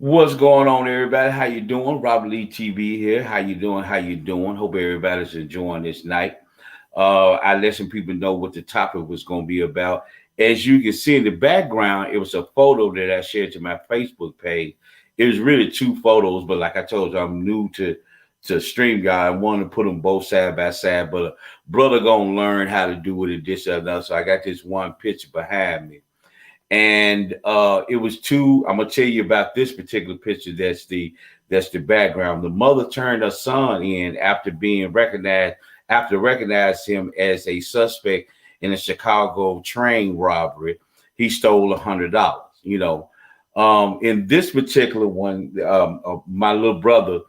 What's going on, everybody? How you doing? Robert Lee TV here. How you doing? How you doing? Hope everybody's enjoying this night. I let some people know what the topic was going to be about. As you can see in the background, it was a photo that I shared to my Facebook page. It was really two photos, but like I told you, I'm new to StreamYard. I wanted to put them both side by side, but a brother gonna learn how to do it and this and that. So I got this one picture behind me, and it was two. I'm gonna tell you about this particular picture. That's the background. The mother turned her son in after being recognized after recognized him as a suspect in a Chicago train robbery. He stole $100. In this particular one, my little brother,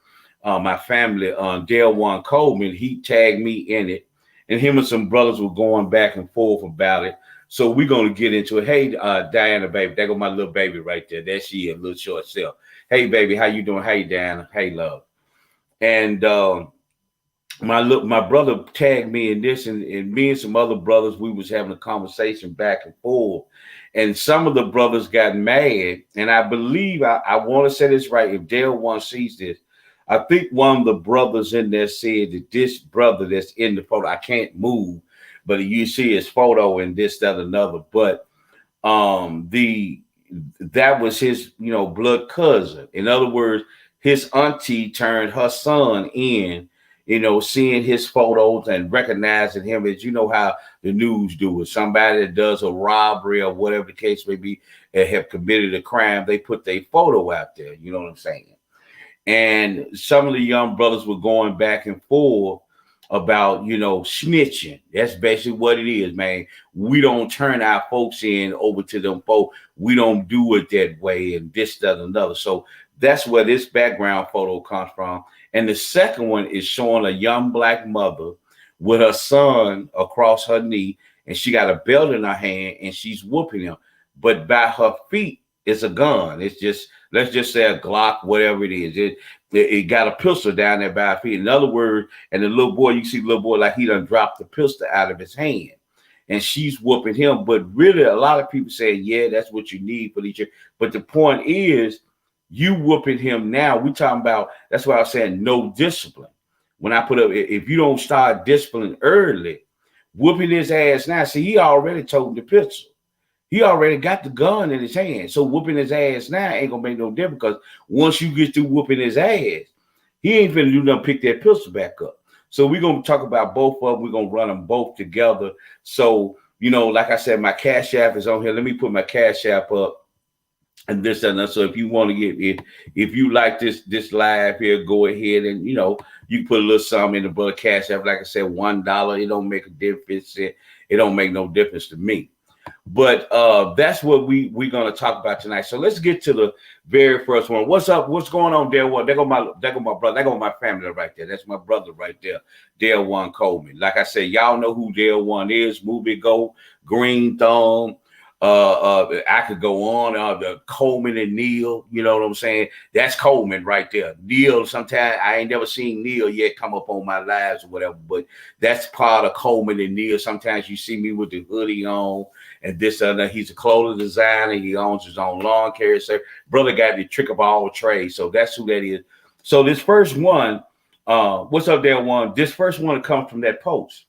my family, Dale One Coleman, he tagged me in it, and him and some brothers were going back and forth about it. So we're gonna get into it. Hey, Diana, baby, there go my little baby right there. There she is, little short self. Hey, baby, how you doing? Hey, Diana. Hey, love. And my brother tagged me in this, and me and some other brothers, we was having a conversation back and forth. And some of the brothers got mad, and I believe I want to say this right. If Dale One sees this, I think one of the brothers in there said that this brother that's in the photo, I can't move, but you see his photo and this, that, another. But the that was his, blood cousin. In other words, his auntie turned her son in, seeing his photos and recognizing him as, how the news do it. Somebody that does a robbery or whatever the case may be and have committed a crime, they put their photo out there. You know what I'm saying? And some of the young brothers were going back and forth about, snitching. That's basically what it is, man. We don't turn our folks in over to them folks. We don't do it that way and this, that, and another. So that's where this background photo comes from. And the second one is showing a young black mother with her son across her knee, and she got a belt in her hand and she's whooping him. But by her feet is a gun. It's just, let's just say a Glock, whatever it is. It got a pistol down there by her feet. In other words, and the little boy, you see the little boy like he done dropped the pistol out of his hand. And she's whooping him. But really, a lot of people say, yeah, that's what you need for each other. But the point is, you whooping him now. We talking about, that's why I was saying no discipline. When I put up, if you don't start discipline early, whooping his ass now. See, he already told the pistol. He already got the gun in his hand. So whooping his ass now ain't gonna make no difference, because once you get through whooping his ass, he ain't finna do nothing, pick that pistol back up. So we're gonna talk about both of them. We're gonna run them both together. So, like I said, my Cash App is on here. Let me put my Cash App up and this and that. So if you want to get, if you like this live here, go ahead and you can put a little something in the brother Cash App. Like I said, $1. It don't make a difference. It don't make no difference to me. But that's what we're gonna talk about tonight. So let's get to the very first one. What's up? What's going on, Dale One? There go my brother. There go my family right there. That's my brother right there, Dale One Coleman. Like I said, y'all know who Dale One is. Movie Go, Green Thumb. I could go on. The Coleman and Neil. You know what I'm saying? That's Coleman right there. Neil. Sometimes I ain't never seen Neil yet come up on my lives or whatever, but that's part of Coleman and Neil. Sometimes you see me with the hoodie on and this other. He's a clothing designer. He owns his own lawn care service. Brother got the trick of all trades. So that's who that is. So this first one, what's up there, One? This first one comes from that post.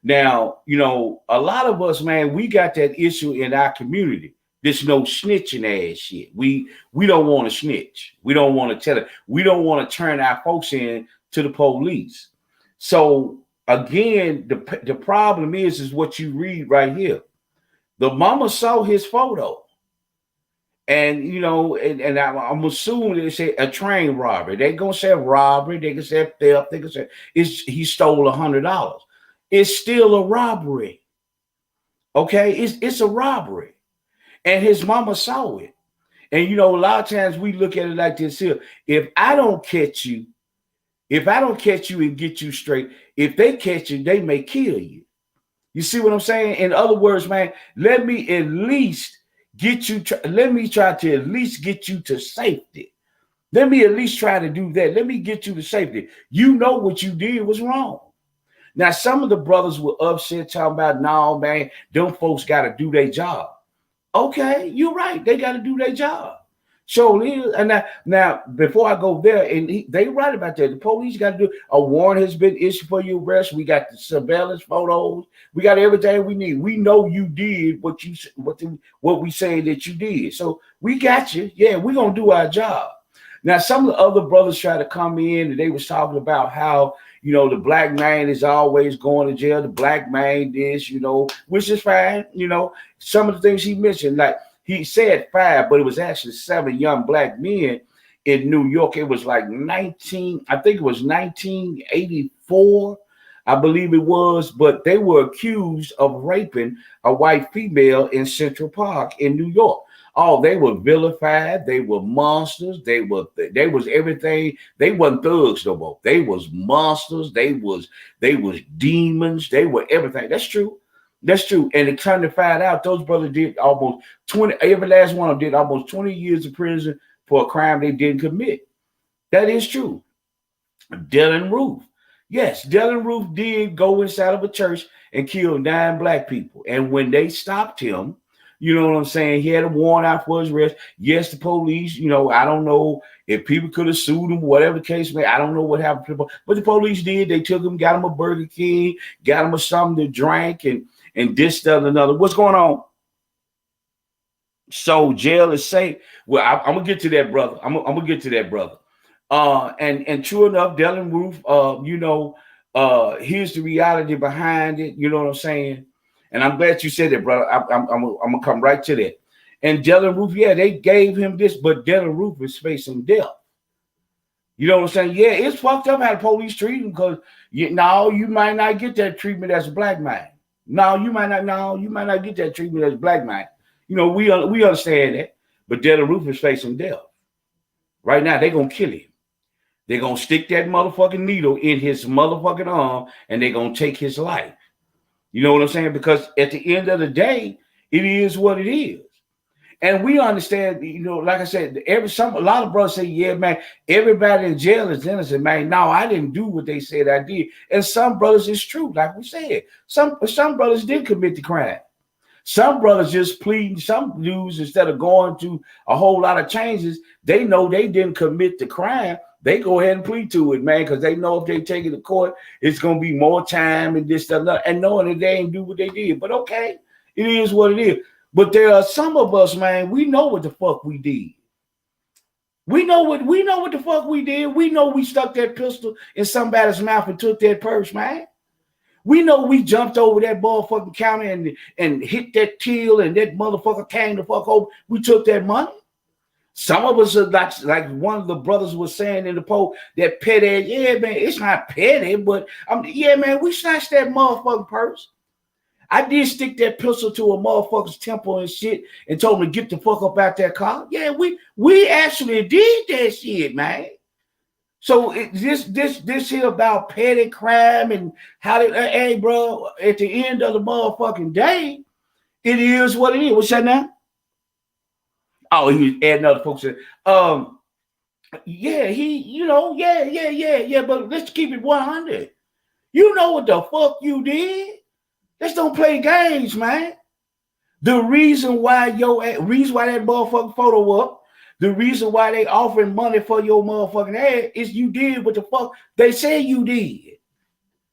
Now, a lot of us, man, we got that issue in our community. This no snitching ass shit. We don't want to snitch. We don't want to tell it. We don't want to turn our folks in to the police. So again, the problem is what you read right here. The mama saw his photo. And and I'm assuming they say a train robbery. They gonna say robbery. They can say theft. They can say he stole $100. It's still a robbery. Okay, it's a robbery, and his mama saw it. And a lot of times we look at it like this here: if I don't catch you and get you straight, if they catch you, they may kill you. You see what I'm saying? In other words, man, let me at least get you. Let me try to at least get you to safety. Let me at least try to do that. Let me get you to safety. You know what you did was wrong. Now, some of the brothers were upset, talking about, no, man, them folks got to do their job. Okay, you're right. They got to do their job. So and now before I go there, and they write about that. The police got to do a warrant has been issued for your arrest. We got the surveillance photos. We got everything we need. We know you did what we saying that you did. So we got you. Yeah, we're gonna do our job. Now some of the other brothers try to come in and they was talking about how the black man is always going to jail. The black man this, which is fine. Some of the things he mentioned, like. He said 5, but it was actually 7 young black men in New York. It was like 1984, I believe it was, but they were accused of raping a white female in Central Park in New York. Oh, they were vilified. They were monsters. They was everything. They wasn't thugs no more. They was monsters. They was demons. They were everything. That's true. That's true. And it turned to find out those brothers did almost 20, every last one of them did almost 20 years of prison for a crime they didn't commit. That is true. Dylann Roof. Yes, Dylann Roof did go inside of a church and kill 9 black people. And when they stopped him, you know what I'm saying? He had a warrant out for his arrest. Yes, the police, I don't know if people could have sued him, whatever the case may. I don't know what happened to them. But the police did. They took him, got him a Burger King, got him something to drink, and this, that, and another. What's going on? So jail is safe. Well, I'm gonna get to that, brother. I'm gonna get to that, brother. And true enough, Dylann Roof. Here's the reality behind it. You know what I'm saying? And I'm glad you said that, brother. I'm gonna come right to that. And Dylann Roof, yeah, they gave him this, but Dylann Roof is facing death. You know what I'm saying? Yeah, it's fucked up how the police treat him because you might not get that treatment as a black man. No, you might not get that treatment as a black man. We understand that. But Dylann Roof is facing death. Right now, they're going to kill him. They're going to stick that motherfucking needle in his motherfucking arm and they're going to take his life. You know what I'm saying? Because at the end of the day, it is what it is. And we understand, like I said, a lot of brothers say, yeah, man, everybody in jail is innocent, man. No, I didn't do what they said I did. And some brothers, it's true, like we said. Some brothers did commit the crime. Some brothers just pleading. Some dudes, instead of going to a whole lot of changes, they know they didn't commit the crime. They go ahead and plead to it, man, because they know if they take it to court, it's going to be more time and this, that, and knowing that they ain't do what they did. But okay, it is what it is. But there are some of us, man, we know what the fuck we did. We know what the fuck we did. We know we stuck that pistol in somebody's mouth and took that purse, man. We know we jumped over that motherfucking counter and hit that till and that motherfucker came the fuck over. We took that money. Some of us are like one of the brothers was saying in the poll, that petty, yeah, man, it's not petty, but yeah, man, we snatched that motherfucking purse. I did stick that pistol to a motherfucker's temple and shit and told him to get the fuck up out that car. Yeah, we actually did that shit, man. So this here about petty crime and hey, bro, at the end of the motherfucking day, it is what it is. What's that now? Oh, he was adding other folks. Yeah, yeah, but let's keep it 100. You know what the fuck you did? Let's don't play games, man. The reason why that motherfucking photo up, the reason why they offering money for your motherfucking ad is you did what the fuck they say you did.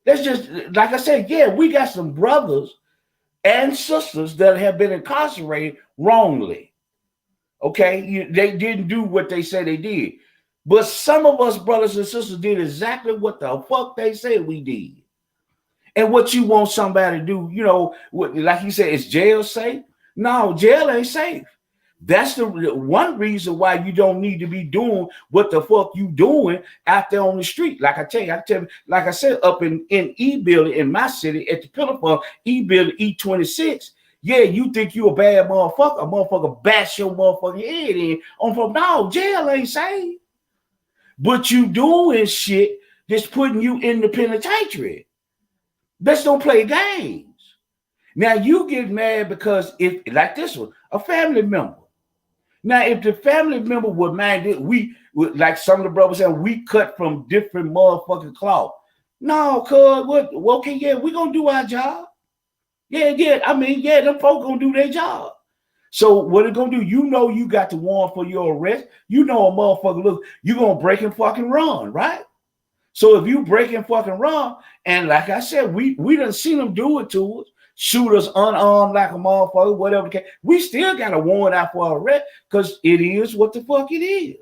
That's just, like I said, yeah, we got some brothers and sisters that have been incarcerated wrongly. Okay, they didn't do what they said they did. But some of us brothers and sisters did exactly what the fuck they said we did. And what you want somebody to do, like you said, is jail safe? No, jail ain't safe. That's the one reason why you don't need to be doing what the fuck you doing out there on the street. Like I tell you, like I said, up in E building in my city at the Pillar Farm, E building E26. Yeah, you think you a bad motherfucker? A motherfucker bash your motherfucking head in on from no, jail ain't safe. But you doing shit that's putting you in the penitentiary. Let's don't play games. Now you get mad because if, like this one, a family member. Now, if the family member would mind it, like some of the brothers said, we cut from different motherfucking cloth. No, cuz what? Okay, yeah, we gonna do our job. Yeah. I mean, yeah, them folk gonna do their job. So what it gonna do? You know you got the warrant for your arrest. You know a motherfucker look, you gonna break and fucking run, right? So if you break and fucking run, and like I said, we done seen them do it to us, shoot us unarmed like a motherfucker, whatever. We still got a warrant out for arrest because it is what the fuck it is.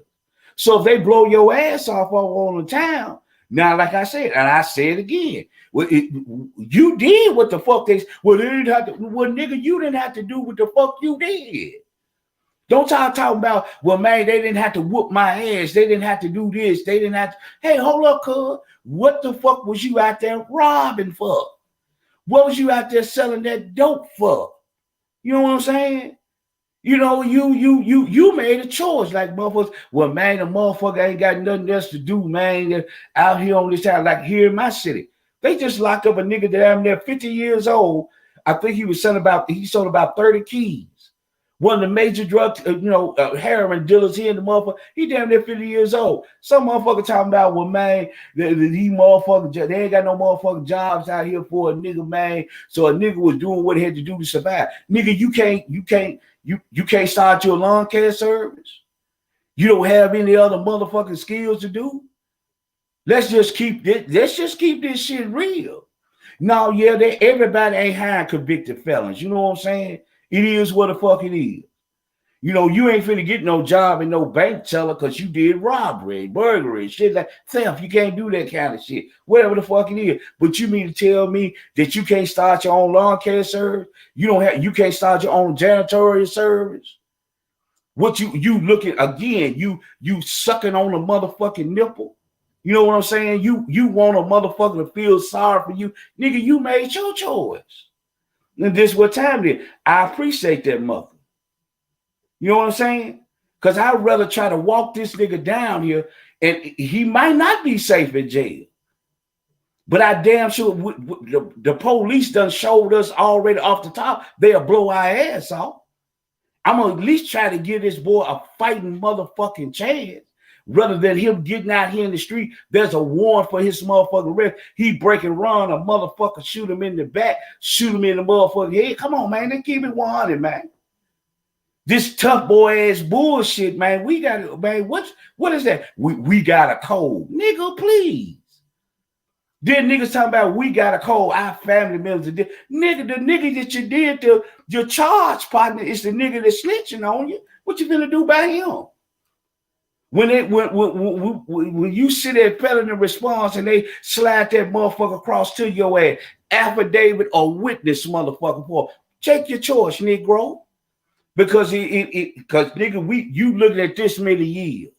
So if they blow your ass off on the town, now like I said, and I say it again, you did what the fuck they didn't have to. Well, nigga, you didn't have to do what the fuck you did. Don't y'all talk about, well, man, they didn't have to whoop my ass. They didn't have to do this. They didn't have to. Hey, hold up, cuz. What the fuck was you out there robbing for? What was you out there selling that dope for? You know what I'm saying? You know, you made a choice. Like motherfuckers, well, man, the motherfucker ain't got nothing else to do, man. They're out here on this town, like here in my city. They just locked up a nigga that I'm there 50 years old. I think he sold about 30 keys. One of the major drug, heroin dealers here in the motherfucker, he damn near 50 years old. Some motherfucker talking about, well, man, these motherfuckers, they ain't got no motherfucking jobs out here for a nigga, man. So a nigga was doing what he had to do to survive. Nigga, you can't start your lawn care service. You don't have any other motherfucking skills to do. Let's just keep this shit real. No, yeah, everybody ain't hiring convicted felons. You know what I'm saying? It is what the fuck it is. You know, you ain't finna get no job in no bank teller because you did robbery, burglary, shit like theft. You can't do that kind of shit. Whatever the fuck it is. But you mean to tell me that you can't start your own lawn care service? You can't start your own janitorial service? What you looking again, you sucking on a motherfucking nipple. You know what I'm saying? You want a motherfucker to feel sorry for you. Nigga, you made your choice. And this what time it is. I appreciate that mother. You know what I'm saying? Because I'd rather try to walk this nigga down here and he might not be safe in jail. But I damn sure the police done showed us already off the top, they'll blow our ass off. I'm going to at least try to give this boy a fighting motherfucking chance. Rather than him getting out here in the street, there's a warrant for his motherfucking arrest. He break and run, a motherfucker shoot him in the back, shoot him in the motherfucking head. Come on, man, they keep it 100, man. This tough boy ass bullshit, man. We got it, man. What is that? We got a code, nigga. Please. Then niggas talking about we got a code. Our family members did. Nigga, the nigga that you did to your charge partner is the nigga that's snitching on you. What you gonna do by him? When you sit there felony response and they slide that motherfucker across to your ass, affidavit or witness motherfucker for, take your choice, Negro. Because nigga, you looking at this many years.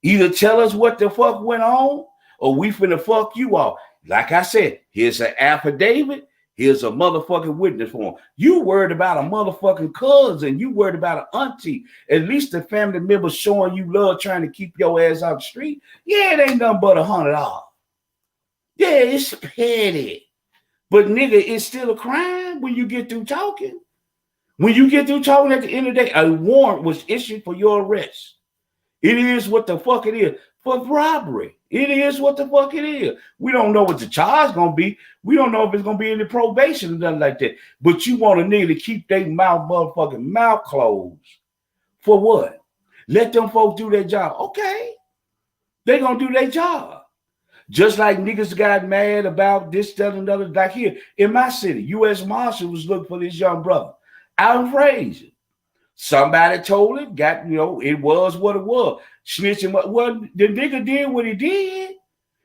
Either tell us what the fuck went on or we finna fuck you off. Like I said, here's an affidavit. Here's a motherfucking witness form. You worried about a motherfucking cousin. You worried about an auntie. At least the family member showing you love, trying to keep your ass off the street. Yeah, it ain't nothing but $100. Yeah, it's petty. But nigga, it's still a crime when you get through talking. When you get through talking at the end of the day, a warrant was issued for your arrest. It is what the fuck it is. For robbery. It is what the fuck it is. We don't know what the charge gonna be. We don't know if it's gonna be any probation or nothing like that. But you want a nigga to keep their motherfucking mouth closed. For what? Let them folks do their job. Okay. They gonna do their job. Just like niggas got mad about this, that, and other. Like here in my city, U.S. Marshal was looking for this young brother. Alan Frazier. Somebody told it, it was what it was. Snitching. Well, the nigga did what he did.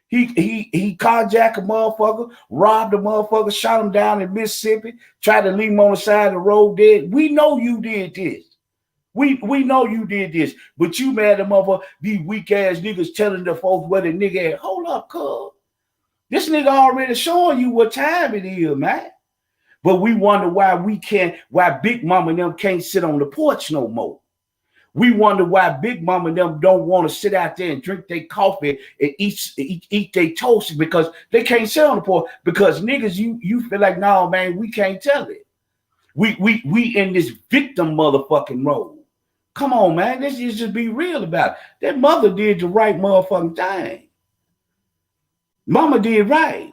He carjacked a motherfucker, robbed a motherfucker, shot him down in Mississippi, tried to leave him on the side of the road dead. We know you did this. We know you did this. But you mad at motherfucker, these weak ass niggas telling the folks where the nigga at. Hold up, cuz. This nigga already showing you what time it is, man. But we wonder why Big Mama and them can't sit on the porch no more. We wonder why Big Mama and them don't want to sit out there and drink their coffee and eat their toast because they can't sit on the porch. Because niggas, you feel like, no, man, we can't tell it. We in this victim motherfucking role. Come on, man, let's just be real about it. That mother did the right motherfucking thing. Mama did right.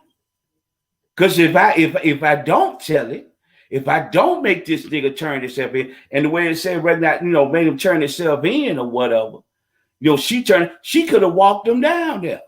Because if I don't tell it, if I don't make this nigga turn himself in, and the way it said right now, made him turn himself in or whatever, she could have walked him down there.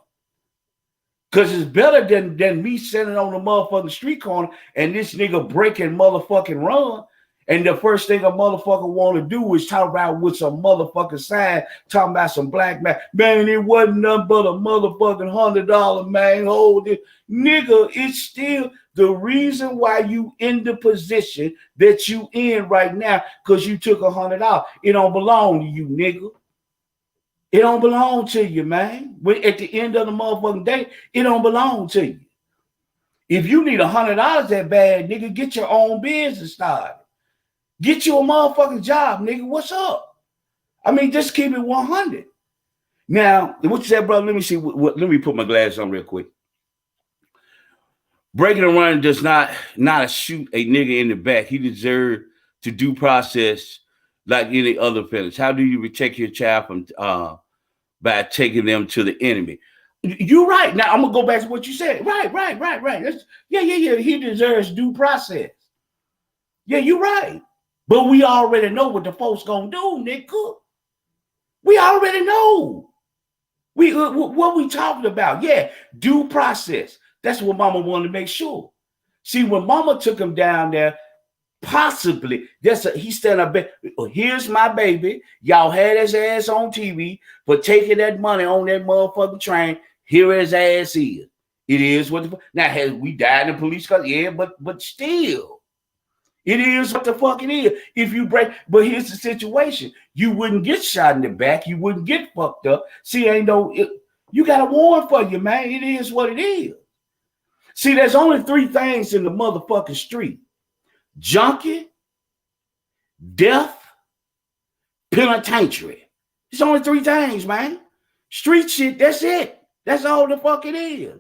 Because it's better than me sitting on the motherfucking street corner and this nigga breaking motherfucking run. And the first thing a motherfucker want to do is talk about with some motherfucking sign, talking about some black man. Man, it wasn't nothing but a motherfucking $100, man. Hold it. Nigga, it's still the reason why you in the position that you in right now, because you took $100. It don't belong to you, nigga. It don't belong to you, man. At the end of the motherfucking day, it don't belong to you. If you need $100 that bad, nigga, get your own business started. Get you a motherfucking job, nigga. What's up? I mean, just keep it 100. Now, what you said, brother, let me see. Let me put my glasses on real quick. Breaking and running does not shoot a nigga in the back. He deserves to due process like any other felons. How do you protect your child from by taking them to the enemy? You're right. Now, I'm going to go back to what you said. Right. Yeah. He deserves due process. Yeah, you're right. But we already know what the folks gonna do, nigga. We already know. What we talking about? Yeah, due process. That's what mama wanted to make sure. See, when mama took him down there, possibly he stand up. Here's my baby. Y'all had his ass on TV for taking that money on that motherfucking train. Here his ass is. It is what now has we died in the police car? Yeah, but still. It is what the fuck it is. If you break, but here's the situation. You wouldn't get shot in the back. You wouldn't get fucked up. See, you got a warrant for you, man. It is what it is. See, there's only 3 things in the motherfucking street. Junkie, death, penitentiary. It's only 3 things, man. Street shit, that's it. That's all the fuck it is.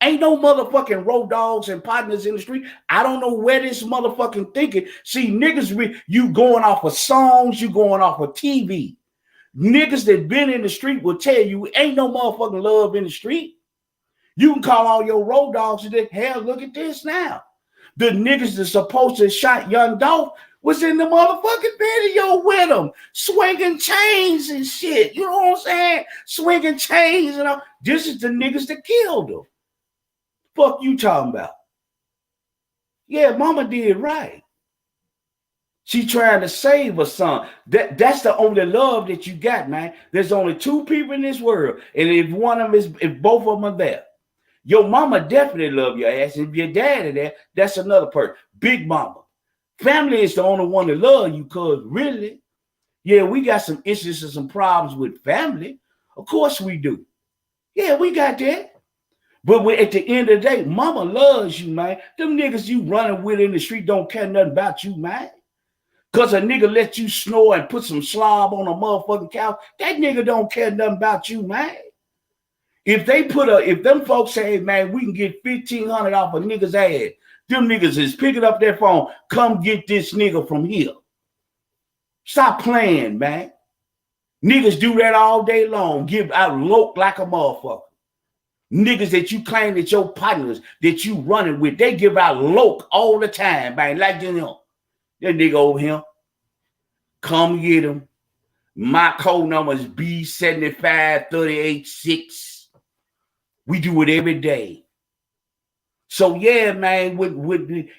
Ain't no motherfucking road dogs and partners in the street. I don't know where this motherfucking thinking. See, niggas, you going off of songs, you going off of TV. Niggas that been in the street will tell you ain't no motherfucking love in the street. You can call all your road dogs and say, hell, look at this now. The niggas that's supposed to shot Young Dolph was in the motherfucking video with him, swinging chains and shit. You know what I'm saying? Swinging chains and all. This is the niggas that killed him. Fuck you talking about? Yeah, mama did right. She trying to save her son. That's the only love that you got, man. There's only 2 people in this world. And if both of them are there, your mama definitely love your ass. If your daddy there, that's another person. Big mama. Family is the only one that love you, cause really, yeah, we got some issues and some problems with family. Of course we do. Yeah, we got that. But at the end of the day, mama loves you, man. Them niggas you running with in the street don't care nothing about you, man. Because a nigga let you snore and put some slob on a motherfucking couch, that nigga don't care nothing about you, man. If them folks say, hey, man, we can get $1,500 off a nigga's ass, them niggas is picking up their phone, come get this nigga from here. Stop playing, man. Niggas do that all day long, give out loc like a motherfucker. Niggas that you claim that your partners that you running with, they give out loc all the time, man. Like you know, that nigga over here, come get him. My code number is B75386. We do it every day. So yeah, man,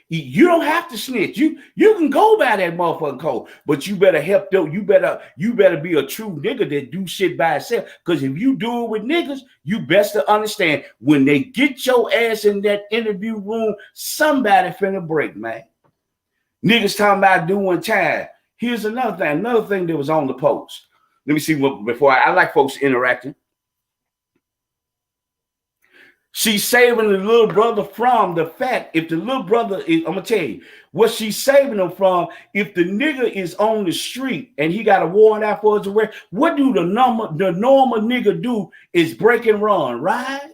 you don't have to snitch. You can go by that motherfucking code, but you better help though. You better be a true nigga that do shit by itself. Because if you do it with niggas, you best to understand when they get your ass in that interview room, somebody finna break, man. Niggas talking about doing time. Here's another thing that was on the post. Let me see what before I like folks interacting. She's saving the little brother from the fact if the little brother is, I'm gonna tell you what she's saving him from. If the nigga is on the street and he got a warrant out for his arrest, what do the normal nigga do is break and run, right?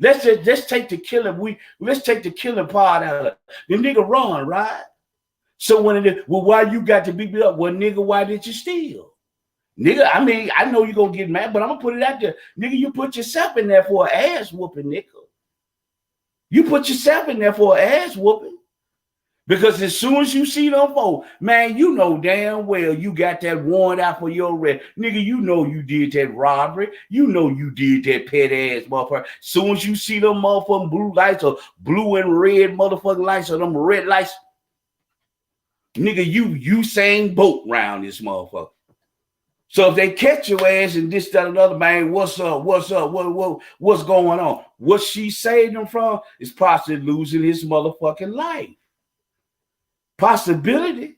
Let's take the killing. Let's take the killing part out of it. The nigga run, right? So why you got to beat me up? Well, nigga, why did you steal? Nigga, I mean, I know you're going to get mad, but I'm going to put it out there. Nigga, you put yourself in there for an ass whooping, nigga. You put yourself in there for an ass whooping. Because as soon as you see them folks, man, you know damn well you got that warrant out for your arrest. Nigga, you know you did that robbery. You know you did that pet ass motherfucker. As soon as you see them motherfucking blue lights or blue and red motherfucking lights or them red lights, nigga, you same boat round this motherfucker. So if they catch your ass and this, that, another, man, what's up? What's going on? What she saved him from is possibly losing his motherfucking life. Possibility.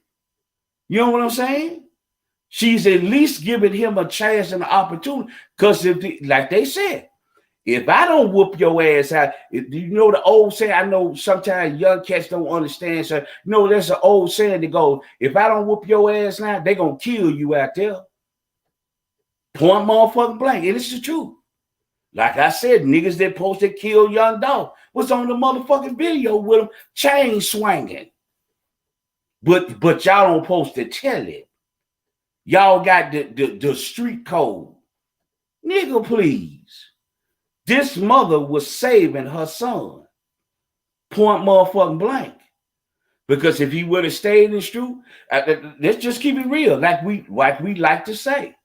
You know what I'm saying? She's at least giving him a chance and an opportunity. Because like they said, if I don't whoop your ass out, you know the old saying, I know sometimes young cats don't understand. So, you know, there's an old saying that goes, if I don't whoop your ass now, they're going to kill you out there. Point motherfucking blank. And it's the truth. Like I said, niggas that posted kill young dog was on the motherfucking video with them chain swinging. But y'all don't post to tell it. Y'all got the street code. Nigga, please. This mother was saving her son. Point motherfucking blank. Because if he would have stayed in the street, let's just keep it real. Like we like to say.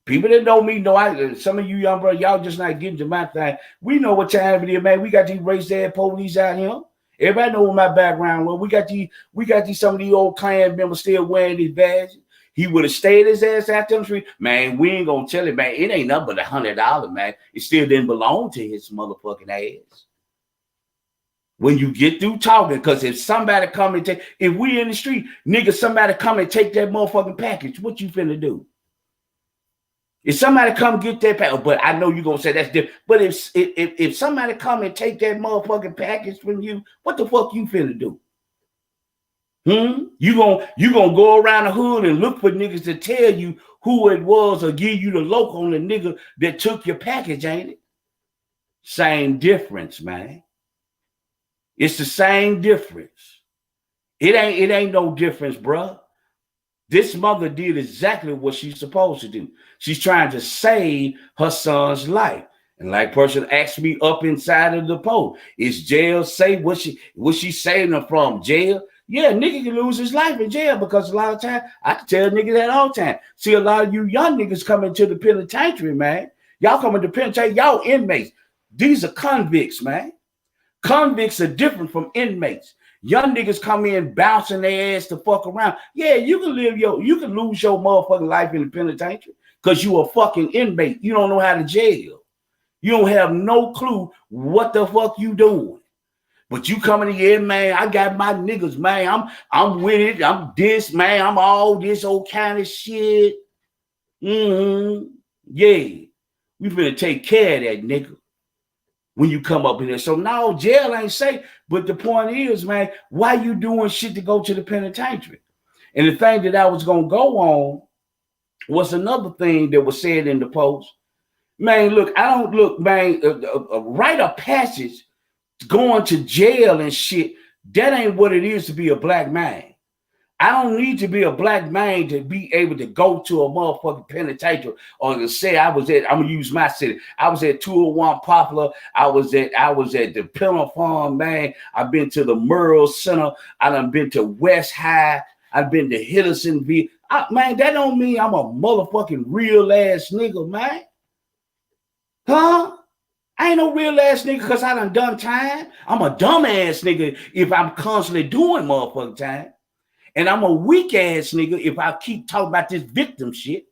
People that know me know some of you young brothers, y'all just not getting to my thing. We know what time it is, man. We got these race ass police out here. Everybody know what my background was. We got these some of these old Klan members still wearing these badges. He would have stayed his ass out there on the street. Man, we ain't gonna tell it, man. It ain't nothing but $100, man. It still didn't belong to his motherfucking ass. When you get through talking, because if somebody come and if we in the street, nigga, somebody come and take that motherfucking package, what you finna do? If somebody come get that package, but I know you're gonna say that's different. But if somebody come and take that motherfucking package from you, what the fuck you finna do? You gonna go around the hood and look for niggas to tell you who it was or give you the local on the nigga that took your package, ain't it? Same difference, man. It's the same difference. It ain't no difference, bruh. This mother did exactly what she's supposed to do. She's trying to save her son's life. And like person asked me up inside of the poll, is jail safe? What she saving him from? Jail? Yeah, nigga can lose his life in jail because a lot of time, I can tell niggas that all the time. See, a lot of you young niggas coming to the penitentiary, man. Y'all coming to penitentiary, y'all inmates. These are convicts, man. Convicts are different from inmates. Young niggas come in bouncing their ass to fuck around. Yeah, you can lose your motherfucking life in the penitentiary because you a fucking inmate. You don't know how to jail. You don't have no clue what the fuck you doing. But you coming here, man, I got my niggas, man. I'm with it. I'm this, man. I'm all this old kind of shit. Yeah. We finna take care of that nigga when you come up in there. So now jail ain't safe. But the point is, man, why you doing shit to go to the penitentiary? And the thing that I was gonna go on was another thing that was said in the post. Man, look, rite of passage going to jail and shit, that ain't what it is to be a black man. I don't need to be a black man to be able to go to a motherfucking penitentiary or to say I'm gonna use my city. I was at 201 Poplar. I was at the Penal Farm, man. I've been to the Merle Center. I done been to West High. I've been to Hendersonville. Man, that don't mean I'm a motherfucking real ass nigga, man. Huh? I ain't no real ass nigga because I done time. I'm a dumb ass nigga if I'm constantly doing motherfucking time. And I'm a weak ass nigga if I keep talking about this victim shit.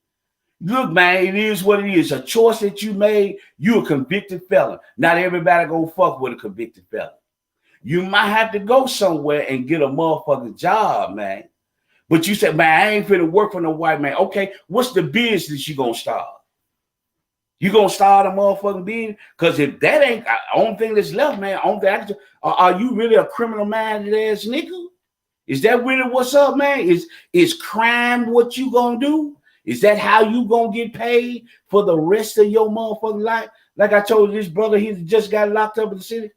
Look, man, it is what it is. A choice that you made, you a convicted felon. Not everybody gonna fuck with a convicted felon. You might have to go somewhere and get a motherfucking job, man. But you said, man, I ain't finna work for no white man. Okay, what's the business you gonna start? You gonna start a motherfucking business? Because if that ain't the only thing that's left, man, are you really a criminal-minded ass nigga? Is that really what's up, man? Is crime what you gonna do? Is that how you gonna get paid for the rest of your motherfucking life? Like I told this brother, he just got locked up in the city.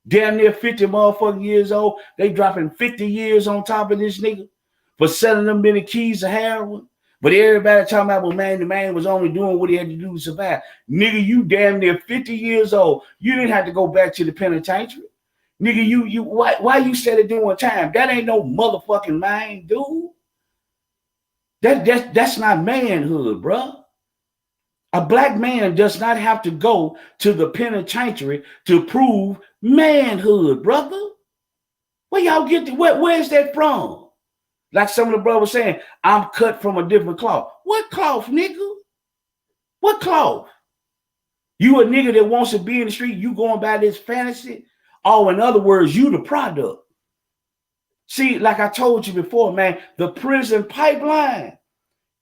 Damn near 50 motherfucking years old. They dropping 50 years on top of this nigga for selling them many keys of heroin. But everybody talking about, well, man, the man was only doing what he had to do to survive. Nigga, you damn near 50 years old. You didn't have to go back to the penitentiary. Nigga, why you said it doing time? That ain't no motherfucking mind, dude. That's not manhood, bruh. A black man does not have to go to the penitentiary to prove manhood, brother. Where y'all get to, where's that from? Like some of the brothers saying, I'm cut from a different cloth. What cloth, nigga? What cloth? You a nigga that wants to be in the street, you going by this fantasy? Oh, in other words, you the product. See, like I told you before, man, the prison pipeline,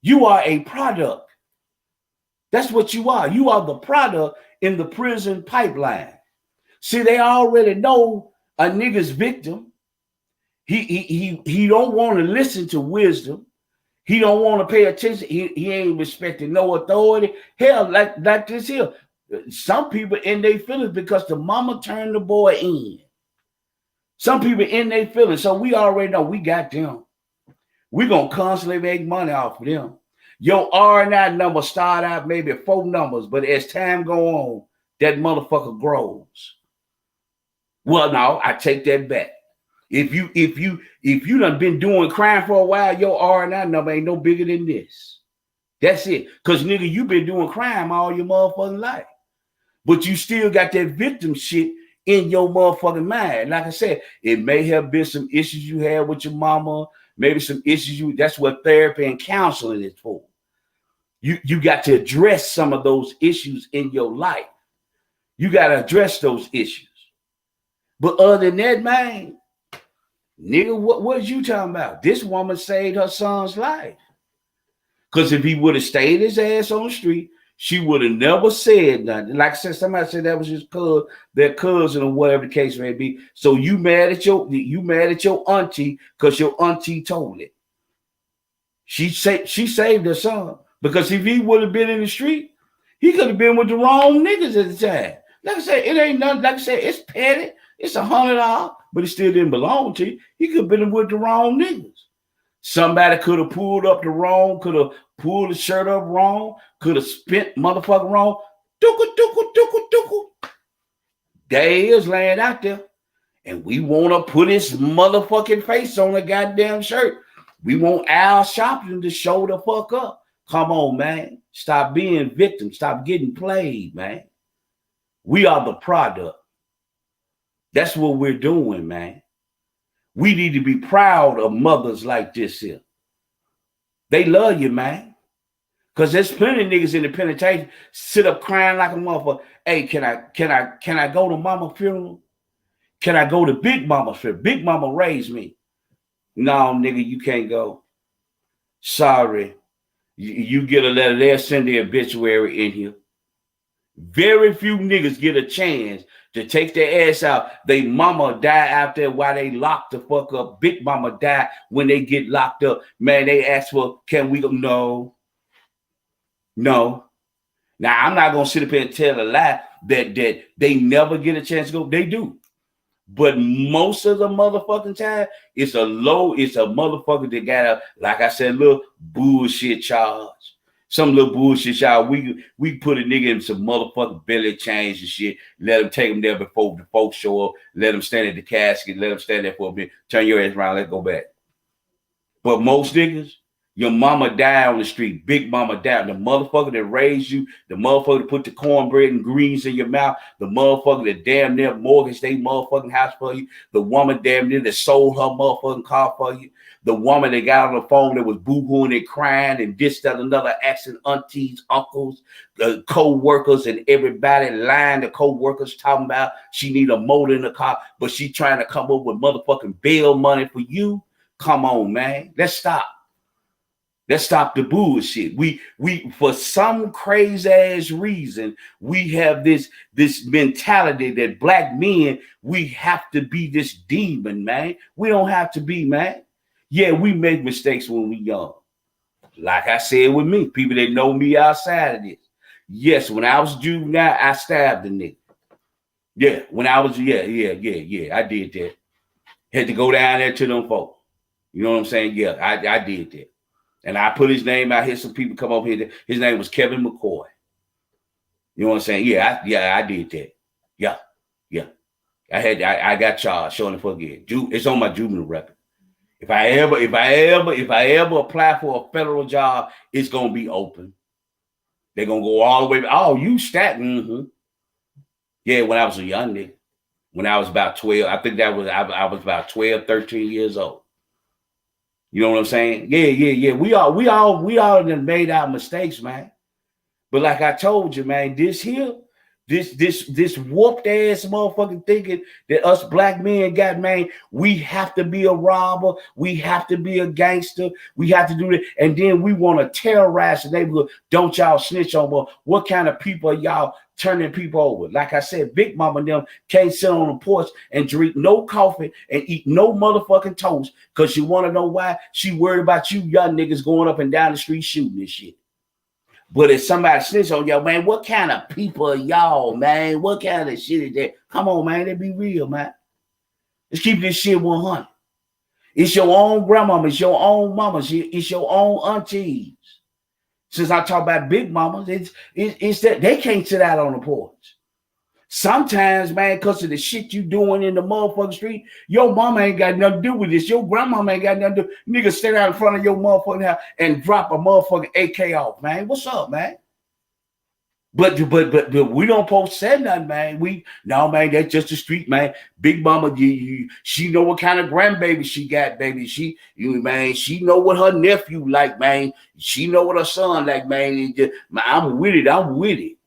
you are a product. That's what you are. You are the product in the prison pipeline. See, they already know a nigga's victim. He don't want to listen to wisdom. He don't want to pay attention. He ain't respecting no authority. Hell, like this here. Some people in their feelings because the mama turned the boy in. Some people in their feelings. So we already know we got them. We're going to constantly make money off of them. Your R9 number start out maybe 4 numbers, but as time go on, that motherfucker grows. Well, no, I take that back. If you done been doing crime for a while, your R9 number ain't no bigger than this. That's it. Because nigga, you been doing crime all your motherfucking life. But you still got that victim shit in your motherfucking mind. Like I said, it may have been some issues you had with your mama, maybe some issues that's what therapy and counseling is for. You got to address some of those issues in your life. You got to address those issues. But other than that, man, nigga, what you talking about? This woman saved her son's life. Because if he would have stayed his ass on the street, she would have never said nothing. Like I said, somebody said that was his their cousin or whatever the case may be. So you mad at your auntie because your auntie told it. She saved her son. Because if he would have been in the street, he could have been with the wrong niggas at the time. Like I said, it ain't nothing. Like I said, it's petty. It's $100, but it still didn't belong to you. He could have been with the wrong niggas. Somebody could have pulled up the wrong, could have pulled the shirt up wrong, could have spent motherfucker wrong. Dooku. There he is laying out there. And we want to put his motherfucking face on a goddamn shirt. We want Al Sharpton to show the fuck up. Come on, man. Stop being victim. Stop getting played, man. We are the product. That's what we're doing, man. We need to be proud of mothers like this here. They love you, man. Because there's plenty of niggas in the penitentiary sit up crying like a motherfucker. Hey, can I go to mama's funeral? Can I go to Big Mama's funeral? Big Mama raised me. No, nigga, you can't go. Sorry. You get a letter, they'll send the obituary in here. Very few niggas get a chance to take their ass out. They mama die out there while they locked the fuck up. Big Mama die when they get locked up. Man, they ask for, can we go? No. Now, I'm not going to sit up here and tell a lie that they never get a chance to go. They do. But most of the motherfucking time, it's a motherfucker that got a, like I said, little bullshit charge. Some little bullshit charge. We put a nigga in some motherfucking belly change and shit. Let him take him there before the folks show up. Let him stand at the casket. Let him stand there for a bit. Turn your ass around. Let's go back. But most niggas, your mama died on the street. Big Mama died. The motherfucker that raised you, the motherfucker that put the cornbread and greens in your mouth, the motherfucker that damn near mortgaged their motherfucking house for you, the woman damn near that sold her motherfucking car for you, the woman that got on the phone that was boo-hooing and crying and this, that, another, asking aunties, uncles, co-workers, and everybody lying to co-workers talking about she need a motor in the car, but she trying to come up with motherfucking bail money for you. Come on, man. Let's stop. Let's stop the bullshit. We for some crazy ass reason, we have this mentality that black men, we have to be this demon, man. We don't have to be, man. Yeah, we make mistakes when we young. Like I said with me, people that know me outside of this. Yes, when I was juvenile, I stabbed a nigga. Yeah, when I was, yeah, I did that. Had to go down there to them folks. You know what I'm saying? Yeah, I did that. And I put his name out here. Some people come over here. His name was Kevin McCoy. You know what I'm saying? Yeah, I did that. Yeah. I got charged showing the fuck again. It's on my juvenile record. If I ever apply for a federal job, it's gonna be open. They're gonna go all the way. Oh, you stat? Mm-hmm. Yeah, when I was a young nigga, when I was about 12, I think that was I was about 12, 13 years old. You know what I'm saying? Yeah. We all done made our mistakes, man. But like I told you, man, this whooped ass motherfucking thinking that us black men got, man, we have to be a robber, we have to be a gangster, we have to do that, and then we want to terrorize the neighborhood. Don't y'all snitch on me. What kind of people are y'all turning people over? Like I said, Big Mama and them can't sit on the porch and drink no coffee and eat no motherfucking toast because you want to know why? She worried about you young niggas going up and down the street shooting this shit. But if somebody snitch on y'all, man, what kind of people are y'all, man? What kind of shit is that? Come on, man, let's be real, man. Let's keep this shit 100. It's your own grandmama, it's your own mamas, it's your own aunties. Since I talk about big mamas, it's that they can't sit out on the porch. Sometimes, man, because of the shit you doing in the motherfucking street, your mama ain't got nothing to do with this. Your grandmama ain't got nothing to do. Nigga stand out in front of your motherfucking house and drop a motherfucking AK off, man. What's up, man? But we don't post say nothing, man. No, man, that's just the street, man. Big mama, she know what kind of grandbaby she got, baby. She know what her nephew like, man. She know what her son like, man. I'm with it.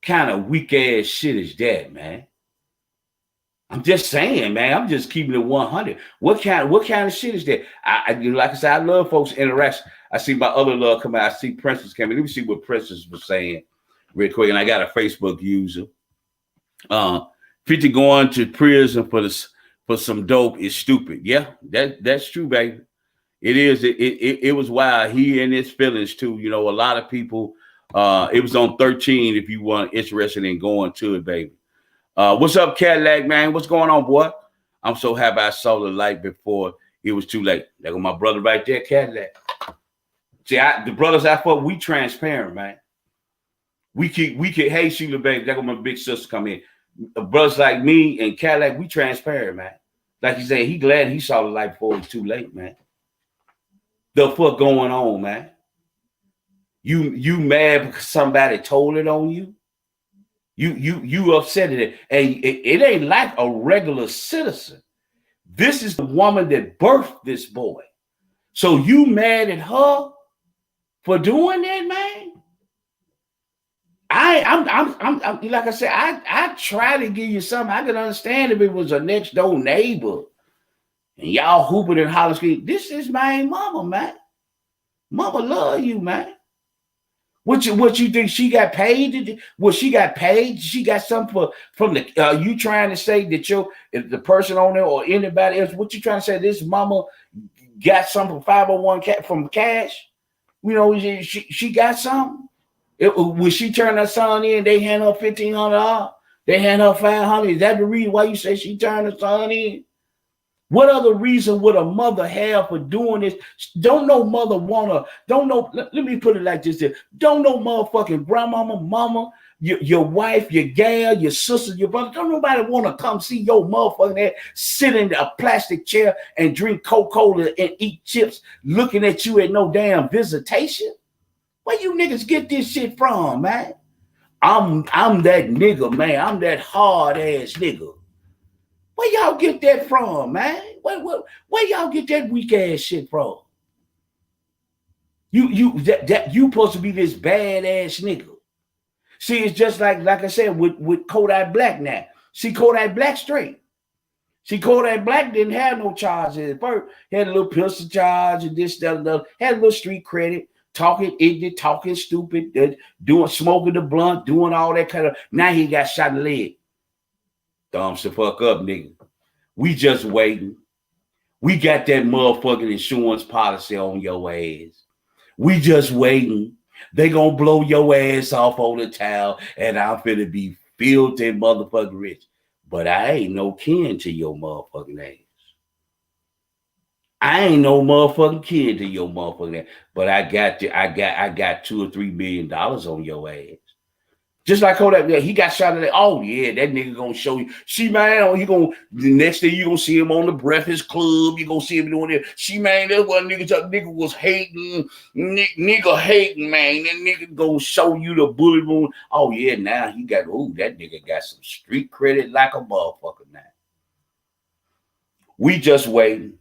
Kind of weak ass shit is that, man? I'm just saying, man. I'm just keeping it 100. What kind of shit is that? Like I said, I love folks' interaction. I see my other love come out. I see Princess coming. Let me see what Princess was saying real quick. And I got a Facebook user. 50 going to prison for some dope is stupid. Yeah, that's true, baby. It is. It was wild. He and his feelings too. You know, a lot of people. It was on 13 if you weren't interested in going to it, baby. What's up, Cadillac, man? What's going on, boy? I'm so happy I saw the light before it was too late. There go my brother right there, Cadillac. See, the brothers I fuck, we transparent, man. We can, hey, Sheila, baby, there go my big sister come in. Brothers like me and Cadillac, we transparent, man. Like you said, he glad he saw the light before it was too late, man. The fuck going on, man? You mad because somebody told it on you? You upset at it. And it ain't like a regular citizen. This is the woman that birthed this boy. So you mad at her for doing that, man? I'm like I said, I try to give you something. I can understand if it was a next door neighbor and y'all hooping and hollering. This is my mama, man. Mama love you, man. What you think she got paid? She got paid? She got something from the you trying to say that if the person on there or anybody else, what you trying to say? This mama got something from 501 from cash? You know, she got something. When she turn her son in, they hand her $1,500. They hand her $500. Is that the reason why you say she turned her son in? What other reason would a mother have for doing this? Don't no mother let me put it like this. Don't no motherfucking grandmama, mama, your wife, your gal, your sister, your brother, don't nobody want to come see your motherfucking ass sit in a plastic chair and drink Coca-Cola and eat chips looking at you at no damn visitation. Where you niggas get this shit from, man? I'm that nigga, man. I'm that hard ass nigga. Where y'all get that from, man? Where y'all get that weak ass shit from? You supposed to be this badass nigga. See, it's just like I said with Kodak Black now. See, Kodak Black straight. See, Kodak Black didn't have no charges at first. He had a little pistol charge and this, that, and that. Had a little street credit, talking ignorant, talking stupid, smoking the blunt, doing all that kind of. Now he got shot in the leg. Thumbs the fuck up, nigga. We just waiting. We got that motherfucking insurance policy on your ass. We just waiting. They gonna blow your ass off on the towel, and I'm finna be filthy motherfucking rich. But I ain't no kin to your motherfucking ass. I ain't no motherfucking kin to your motherfucking ass. But I got $2 or $3 million on your ass. Just like Kodak, he got shot at. Oh yeah, that nigga gonna show you. See, man, he gonna the next day you gonna see him on the Breakfast Club. You gonna see him doing it. See, man, that's what nigga was hating, nigga hating, man. That nigga gonna show you the bullet wound. Oh yeah, now he got. Ooh, that nigga got some street credit like a motherfucker now. We just waiting.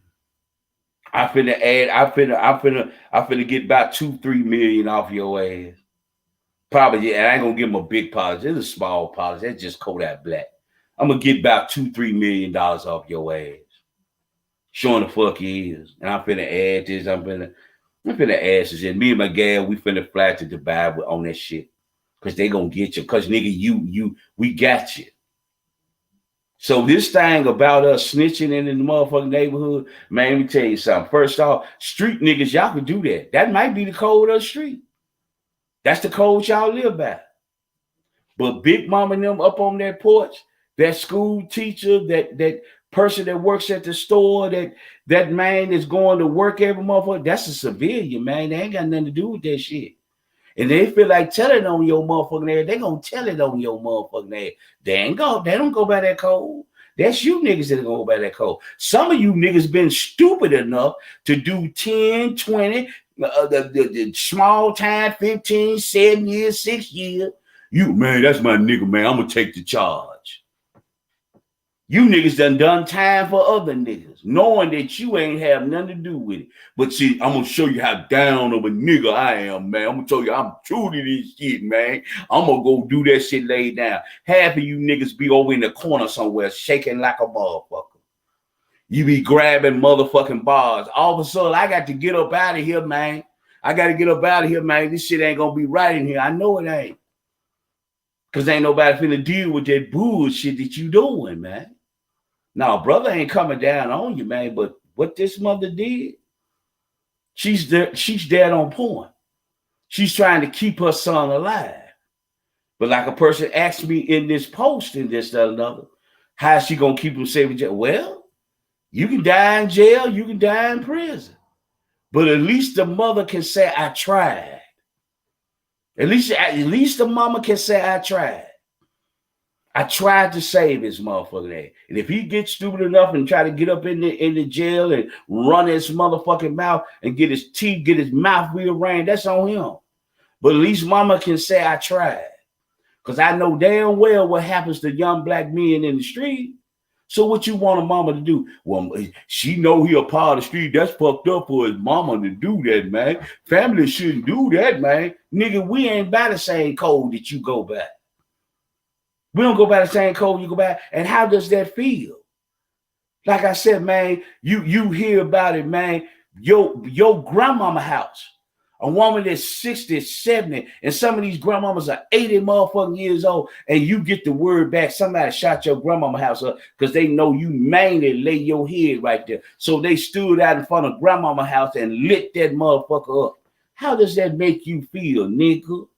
I finna get about 2-3 million off your ass. Probably, yeah, I ain't gonna give him a big policy. It's a small policy. That's just Kodak Black. I'm gonna get about $2-3 million off your ass. Showing the fuck he is. And I'm finna add this. I'm finna add this. And me and my gal, we finna fly to Dubai on that shit. Cause they gonna get you. Cause nigga, we got you. So this thing about us snitching in the motherfucking neighborhood, man, let me tell you something. First off, street niggas, y'all can do that. That might be the code of the street. That's the code y'all live by. But Big Mama and them up on that porch, that school teacher, that person that works at the store, that man that's going to work every motherfucker, that's a civilian, man. They ain't got nothing to do with that shit. And they feel like telling on your motherfucking ass, they gonna tell it on your motherfucking ass. They don't go by that code. That's you niggas that go by that code. Some of you niggas been stupid enough to do 10, 20, the small time, 15, 7 years, 6 years. You, man, that's my nigga, man. I'm gonna take the charge. You niggas done time for other niggas, knowing that you ain't have nothing to do with it. But see, I'm gonna show you how down of a nigga I am, man. I'm gonna tell you I'm true to this shit, man. I'm gonna go do that shit laid down. Half of you niggas be over in the corner somewhere shaking like a motherfucker. You be grabbing motherfucking bars. All of a sudden, I got to get up out of here, man. I got to get up out of here, man. This shit ain't gonna be right in here. I know it ain't. Cause ain't nobody finna deal with that bullshit that you doing, man. Now, brother ain't coming down on you, man, but what this mother did, she's dead on point. She's trying to keep her son alive. But like a person asked me in this post and this, that, another, how is she going to keep him safe in jail? Well, you can die in jail, you can die in prison. But at least the mother can say, I tried. At least the mama can say, I tried. I tried to save his motherfucking ass. And if he gets stupid enough and try to get up in the jail and run his motherfucking mouth and get his teeth, get his mouth rearranged, that's on him. But at least mama can say, I tried. Because I know damn well what happens to young black men in the street. So what you want a mama to do? Well, she know he a part of the street. That's fucked up for his mama to do that, man. Family shouldn't do that, man. Nigga, we ain't by the same code that you go by. We don't go by the same code you go by. And how does that feel? Like I said, man, you hear about it, man. Your grandmama house, a woman that's 60, 70, and some of these grandmamas are 80 motherfucking years old, and you get the word back, somebody shot your grandmama house up because they know you mainly lay your head right there. So they stood out in front of grandmama house and lit that motherfucker up. How does that make you feel, nigga?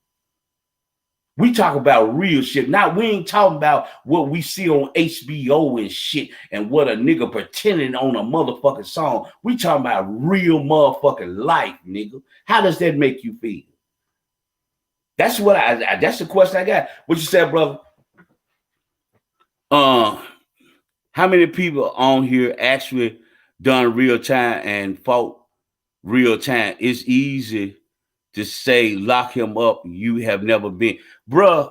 We talk about real shit. Now, we ain't talking about what we see on HBO and shit and what a nigga pretending on a motherfucking song. We talking about real motherfucking life, nigga. How does that make you feel? That's what that's the question I got. What you said, brother? How many people on here actually done real time and fought real time? It's easy to say lock him up. You have never been, bruh.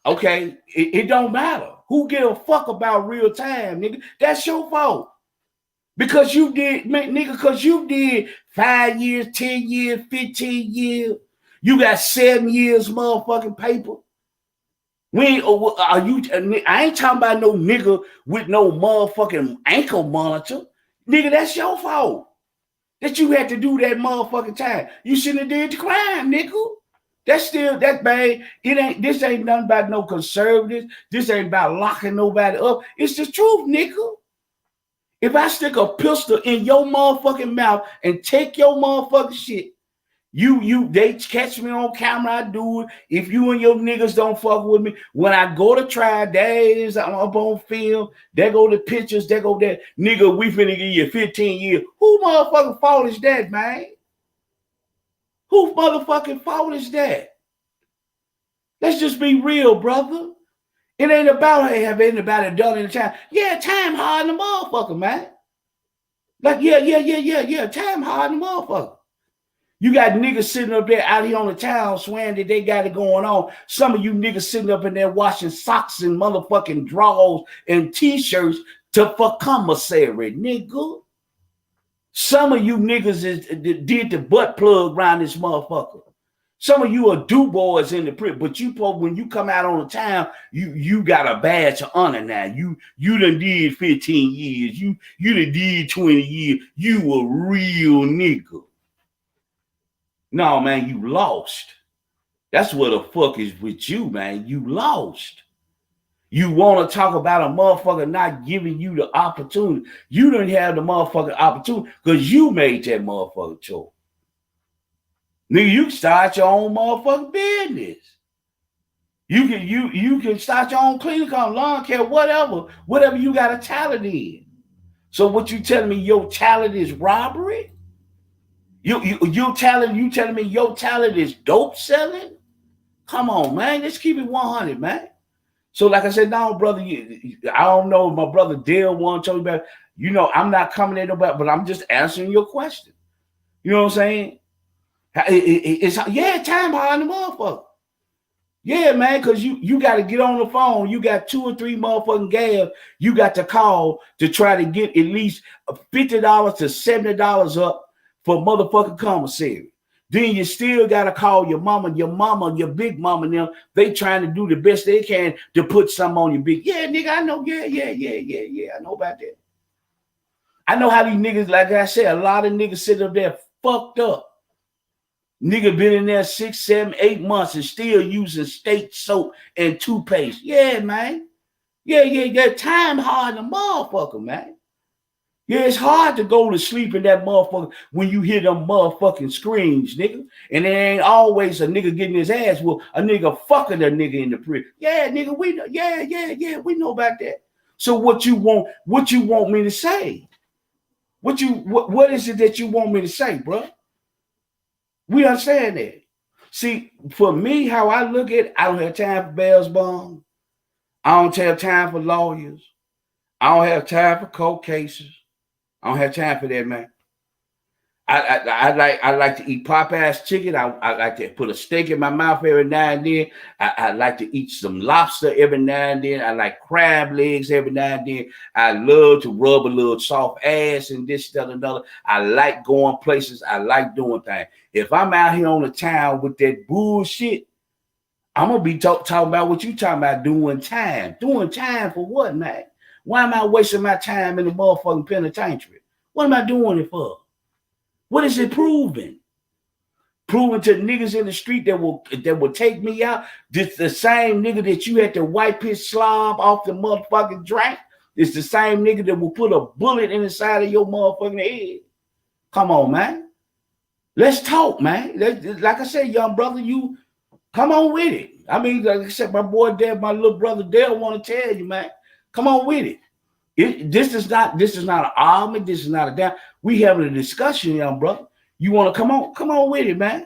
Okay, it don't matter who give a fuck about real time, nigga. That's your fault because you did, man, nigga. Because you did 5 years, 10 years, 15 years. You got 7 years, motherfucking paper. We ain't, are you? I ain't talking about no nigga with no motherfucking ankle monitor, nigga. That's your fault. That you had to do that motherfucking time. You shouldn't have did the crime, nigga. That's still that bad. This ain't nothing about no conservatives. This ain't about locking nobody up. It's the truth, nigga. If I stick a pistol in your motherfucking mouth and take your motherfucking shit, they catch me on camera, I do it. If you and your niggas don't fuck with me, when I go to trial, days I'm up on film, there go the pictures, there go that. Nigga, we finna give you 15 years. Who motherfucking fault is that, man? Who motherfucking fault is that? Let's just be real, brother. It ain't about, hey, have anybody done in the time? Yeah, time hard in the motherfucker, man. Like, yeah. Time hard in the motherfucker. You got niggas sitting up there out here on the town swearing that they got it going on. Some of you niggas sitting up in there washing socks and motherfucking drawers and t-shirts for commissary, nigga. Some of you niggas did the butt plug around this motherfucker. Some of you are do boys in the prison, but when you come out on the town, you got a badge of honor now. You done did 15 years. You done did 20 years. You a real nigga. No, man, you lost. That's what the fuck is with you, man. You lost. You want to talk about a motherfucker not giving you the opportunity. You didn't have the motherfucking opportunity because you made that motherfucker choice. Nigga, you can start your own motherfucking business. You can start your own clinic on lawn care, whatever you got a talent in. So what you telling me your talent is robbery? You telling me your talent is dope selling? Come on, man. Let's keep it 100, man. So like I said, no, brother, I don't know if my brother Dale want to tell you about, I'm not coming at nobody, but I'm just answering your question. You know what I'm saying? It's time behind the motherfucker. Yeah, man, because you got to get on the phone. You got 2 or 3 motherfucking gas you got to call to try to get at least $50 to $70 up for motherfucking commissary. Then you still got to call your mama, your big mama, them. They trying to do the best they can to put something on your big. Yeah, nigga, I know. Yeah. I know about that. I know how these niggas, like I said, a lot of niggas sit up there fucked up. Nigga been in there 6, 7, 8 months and still using state soap and toothpaste. Yeah, man. Yeah. Time hard in the motherfucker, man. Yeah, it's hard to go to sleep in that motherfucker when you hear them motherfucking screams, nigga. And it ain't always a nigga getting his ass whooped, a nigga fucking a nigga in the prison. Yeah, nigga, we know. Yeah, we know about that. So what you want me to say? What is it that you want me to say, bro? We understand that. See, for me, how I look at it, I don't have time for bail bonds. I don't have time for lawyers. I don't have time for court cases. I don't have time for that, man. I like to eat Popeye's chicken. I like to put a steak in my mouth every now and then. I like to eat some lobster every now and then. I like crab legs every now and then. I love to rub a little soft ass and this, that, and another. I like going places. I like doing things. If I'm out here on the town with that bullshit, I'm gonna be talking about what you talking about, doing time. Doing time for what, man? Why am I wasting my time in the motherfucking penitentiary? What am I doing it for? What is it proving? Proving to niggas in the street that will take me out. This the same nigga that you had to wipe his slob off the motherfucking drink. It's the same nigga that will put a bullet in the side of your motherfucking head. Come on, man. Let's talk, man. Like I said, young brother, you come on with it. I mean, like I said, my boy Dale, my little brother Dale want to tell you, man. Come on with it. This is not an argument. This is not a doubt. We having a discussion, young brother. You want to come on with it, man.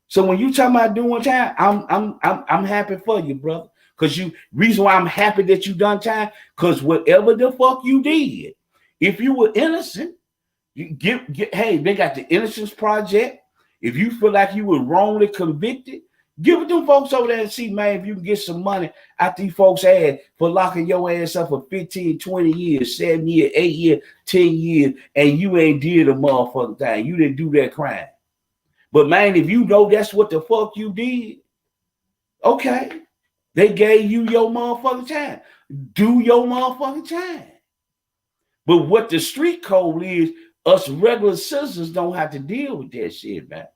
So when you talking about doing time, I'm happy for you, brother. Cause reason why I'm happy that you done time, cause whatever the fuck you did, if you were innocent, you hey, they got the Innocence Project. If you feel like you were wrongly convicted, give it to them folks over there and see, man, if you can get some money out these folks' ass for locking your ass up for 15, 20 years, 7 years, 8 years, 10 years, and you ain't did a motherfucking thing. You didn't do that crime. But, man, if you know that's what the fuck you did, okay, they gave you your motherfucking time. Do your motherfucking time. But what the street code is, us regular citizens don't have to deal with that shit, man.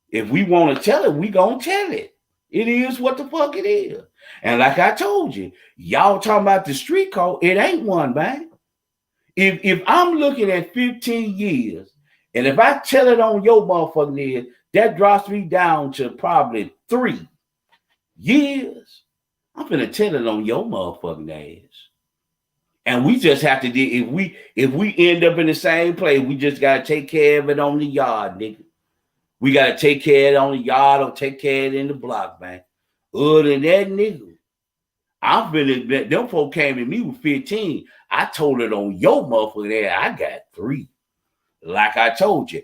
If we want to tell it, we gonna tell it. It is what the fuck it is. And like I told you, y'all talking about the street code, it ain't one, man. If I'm looking at 15 years, and if I tell it on your motherfucking head, that drops me down to probably 3 years. I'm gonna tell it on your motherfucking ass. And we just have to do, if we end up in the same place, we just gotta take care of it on the yard, nigga. We got to take care of it on the yard or take care of it in the block, man. Other than that, nigga, I'm feeling that them folk came to me with 15. I told it on your motherfucker there, I got 3. Like I told you,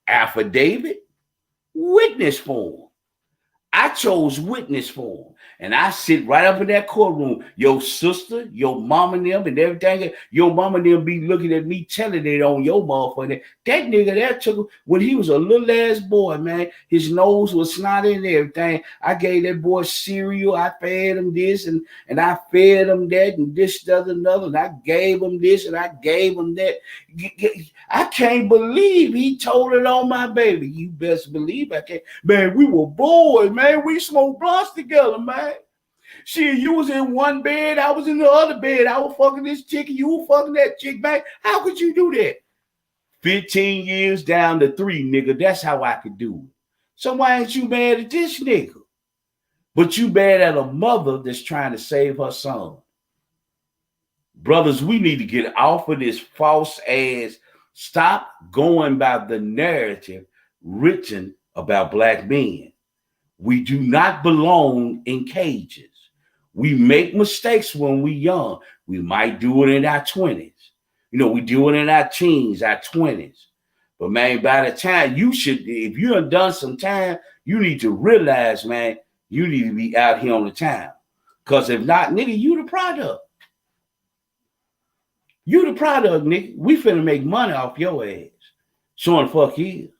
affidavit, witness form. I chose witness form. And I sit right up in that courtroom. Your sister, your mama and them and everything. Your mama and them be looking at me telling it on your motherfucker. That nigga that took when he was a little ass boy, man. His nose was snotty and everything. I gave that boy cereal. I fed him this and I fed him that and this, that, another. And I gave him this and I gave him that. I can't believe he told it on my baby. You best believe I can't. Man, we were boys, man. We smoked blunts together, man. Shit, you was in one bed, I was in the other bed. I was fucking this chick, and you were fucking that chick, man. How could you do that? 15 years down to 3, nigga. That's how I could do it. So why ain't you mad at this nigga? But you mad at a mother that's trying to save her son. Brothers, we need to get off of this false ass. Stop going by the narrative written about black men. We do not belong in cages. We make mistakes when we're young. We might do it in our 20s. You know, we do it in our teens, our 20s. But, man, by the time you should, if you have done some time, you need to realize, man, you need to be out here on the time. Because if not, nigga, you the product. You the product, nigga. We finna make money off your ass. Showing fuck you.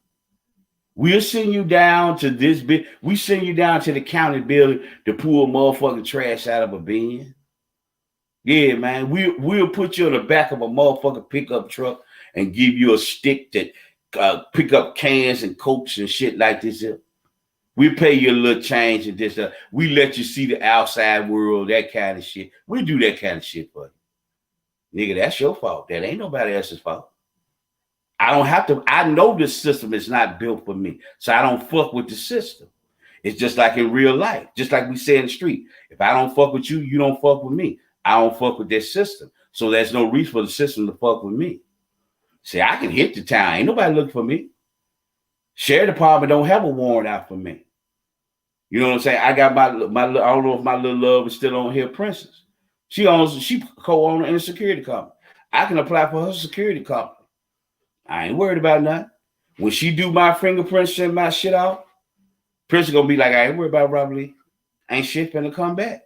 We'll send you down to this bit. We send you down to the county building to pull motherfucking trash out of a bin. Yeah, man. We'll put you in the back of a motherfucking pickup truck and give you a stick to pick up cans and cokes and shit like this. We pay you a little change and this. We let you see the outside world, that kind of shit. We do that kind of shit for you. Nigga, that's your fault. That ain't nobody else's fault. I don't have to. I know this system is not built for me, so I don't fuck with the system. It's just like in real life, just like we say in the street. If I don't fuck with you, you don't fuck with me. I don't fuck with this system, so there's no reason for the system to fuck with me. See, I can hit the town. Ain't nobody looking for me. Sheriff department don't have a warrant out for me. You know what I'm saying? I got my. I don't know if my little love is still on here, Princess. She co-owner in a security company. I can apply for her security company. I ain't worried about nothing. When she do my fingerprints and my shit out, Prince gonna be like, I ain't worried about Robert Lee. Ain't shit finna come back.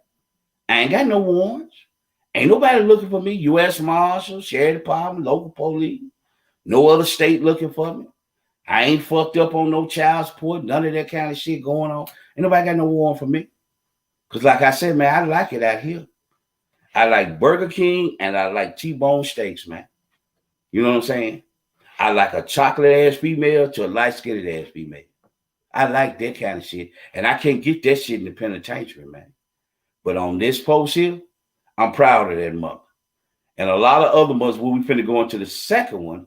I ain't got no warrants. Ain't nobody looking for me. U.S. Marshal, Sheriff Department, local police. No other state looking for me. I ain't fucked up on no child support. None of that kind of shit going on. Ain't nobody got no warrant for me. Because like I said, man, I like it out here. I like Burger King and I like T-bone steaks, man. You know what I'm saying? I like a chocolate ass female to a light skinned ass female. I like that kind of shit. And I can't get that shit in the penitentiary, man. But on this post here, I'm proud of that mother. And a lot of other mothers, when we finna go into the second one,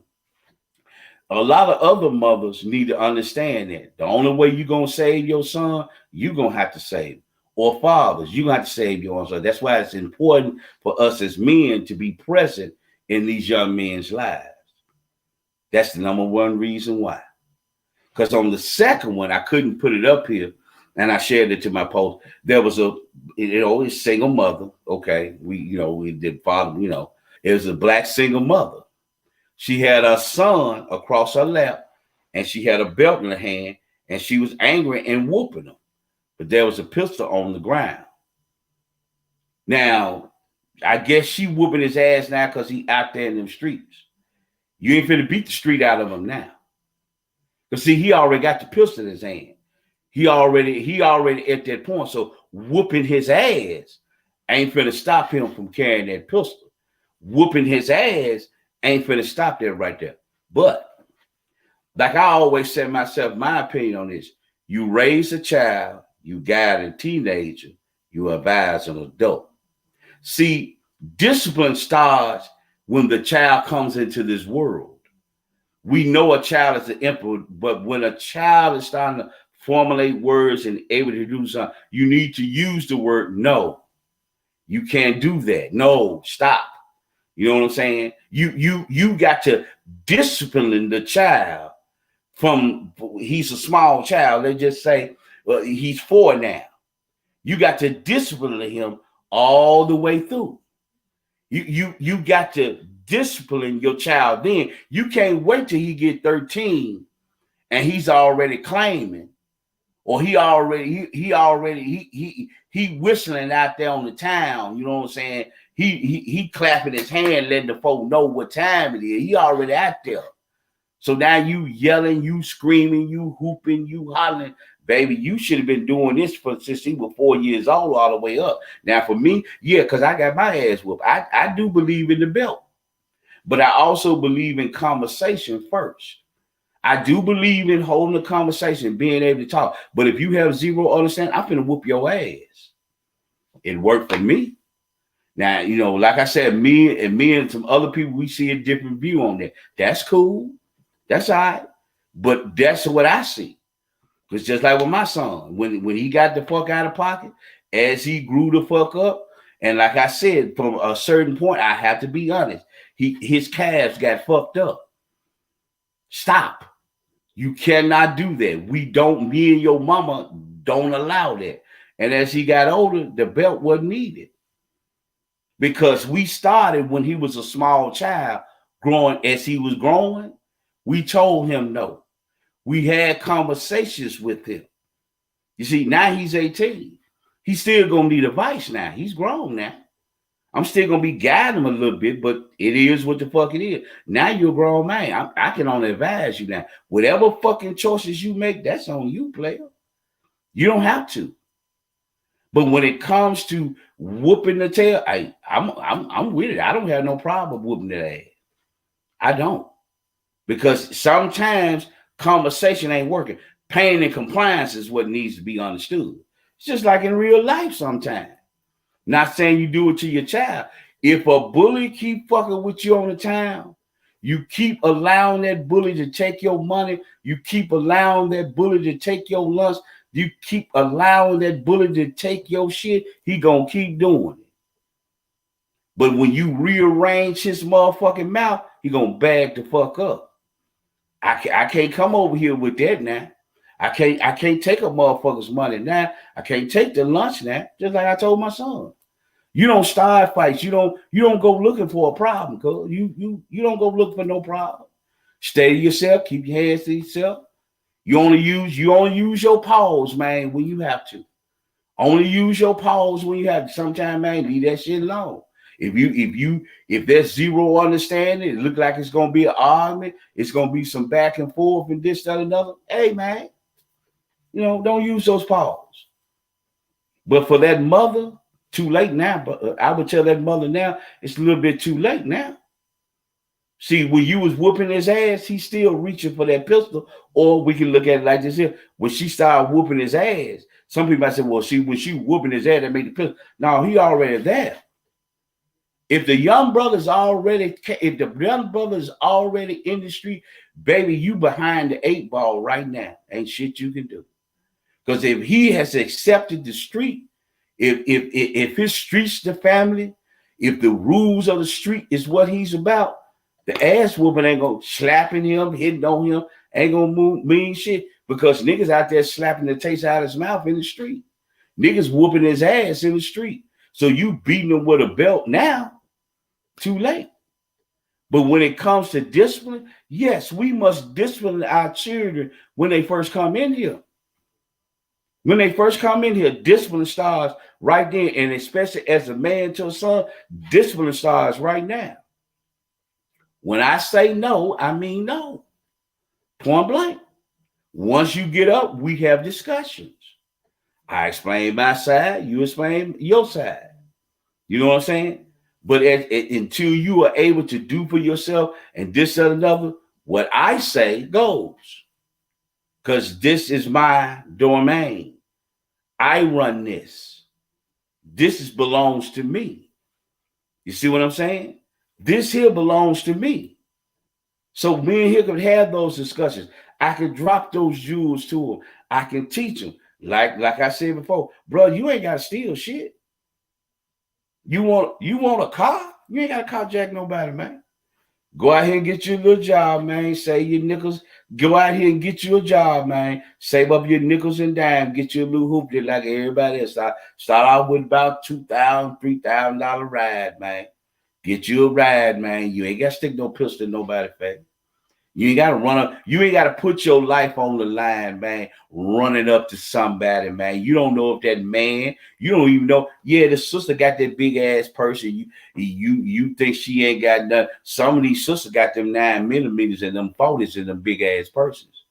a lot of other mothers need to understand that. The only way you're going to save your son, you're going to have to save him. Or fathers, you're going to have to save your own son. That's why it's important for us as men to be present in these young men's lives. That's the number one reason why. Because on the second one, I couldn't put it up here, and I shared it to my post. There was a single mother. Okay, we did father. It was a black single mother. She had her son across her lap, and she had a belt in her hand, and she was angry and whooping him. But there was a pistol on the ground. Now, I guess she whooping his ass now because he out there in them streets. You ain't finna beat the street out of him now. Because see, he already got the pistol in his hand. He already at that point. So whooping his ass ain't finna stop him from carrying that pistol. Whooping his ass ain't finna stop that right there. But like I always say myself, my opinion on this, you raise a child, you guide a teenager, you advise an adult. See, discipline starts when the child comes into this world. We know a child is an emperor, but when a child is starting to formulate words and able to do something, you need to use the word no. You can't do that. No, stop. You know what I'm saying? You got to discipline the child from, he's a small child. They just say, well, he's 4 now. You got to discipline him all the way through. You got to discipline your child. Then you can't wait till he get 13 and he's already claiming, or he whistling out there on the town. You know what I'm saying? He clapping his hand, letting the folk know what time it is. He already out there. So now you yelling, you screaming, you hooping, you hollering. Baby, you should have been doing this since he was 4 years old all the way up. Now for me, yeah, because I got my ass whooped. I do believe in the belt, but I also believe in conversation first. I do believe in holding a conversation, being able to talk. But if you have zero understanding, I'm finna whoop your ass. It worked for me. Now, you know, like I said, me and some other people, we see a different view on that. That's cool. That's all right. But that's what I see. It's just like with my son. When he got the fuck out of pocket, as he grew the fuck up, and like I said, from a certain point, I have to be honest, his calves got fucked up. Stop. You cannot do that. Me and your mama don't allow that. And as he got older, the belt wasn't needed. Because we started when he was a small child, growing. As he was growing, we told him no. We had conversations with him. You see, now he's 18. He's still gonna need advice now. He's grown now. I'm still gonna be guiding him a little bit, but it is what the fuck it is. Now you're a grown man. I can only advise you now. Whatever fucking choices you make, that's on you, player. You don't have to. But when it comes to whooping the tail, I'm with it. I don't have no problem whooping the ass. I don't. Because sometimes conversation ain't working. Pain and compliance is what needs to be understood. It's just like in real life sometimes. Not saying you do it to your child. If a bully keep fucking with you on the town, you keep allowing that bully to take your money, you keep allowing that bully to take your lunch, you keep allowing that bully to take your shit, he gonna keep doing it. But when you rearrange his motherfucking mouth, he gonna bag the fuck up. I can't come over here with that now. I can't take a motherfucker's money now. I can't take the lunch now. Just like I told my son. You don't start fights. You don't go looking for a problem, cuz. You don't go look for no problem. Stay to yourself, keep your hands to yourself. You only use your paws, man, when you have to. Only use your paws when you have to. Sometimes, man, leave that shit alone. If there's zero understanding, it look like it's gonna be an argument, it's gonna be some back and forth and this, that, another. Hey, man, you know, don't use those paws. But for that mother, too late now. But I would tell that mother now, it's a little bit too late now. See, when you was whooping his ass, he's still reaching for that pistol. Or we can look at it like this here. When she started whooping his ass, some people might say, well, when she whooping his ass, that made the pistol. No, he already there. If the young brother's already in the street, baby, you behind the 8 ball right now. Ain't shit you can do. Because if he has accepted the street, if his street's the family, if the rules of the street is what he's about, the ass whooping ain't gonna slapping him, hitting on him, ain't gonna mean shit. Because niggas out there slapping the taste out of his mouth in the street. Niggas whooping his ass in the street. So you beating him with a belt now, too late. But when it comes to discipline, yes, we must discipline our children when they first come in here. When they first come in here, discipline starts right then. And especially as a man to a son, discipline starts right now. When I say no, I mean no. Point blank. Once you get up, we have discussions. I explain my side, you explain your side. You know what I'm saying? But until you are able to do for yourself and this and another, what I say goes. Because this is my domain. I run this. This belongs to me. You see what I'm saying? This here belongs to me. So me and here could have those discussions. I can drop those jewels to them. I can teach them. Like I said before, bro, you ain't got to steal shit. You want a car? You ain't got to carjack nobody, man. Go out here and get you a little job, man. Save your nickels. Go out here and get you a job, man. Save up your nickels and dimes. Get you a little hoop just like everybody else. Start out with about $2,000, $3,000 ride, man. Get you a ride, man. You ain't got to stick no pistol in nobody's face. You ain't got to run up. You ain't got to put your life on the line, man, running up to somebody, man. You don't know if that man, you don't even know. Yeah, the sister got that big ass person. You think she ain't got nothing. Some of these sisters got them 9mm and them 40s and them big ass persons.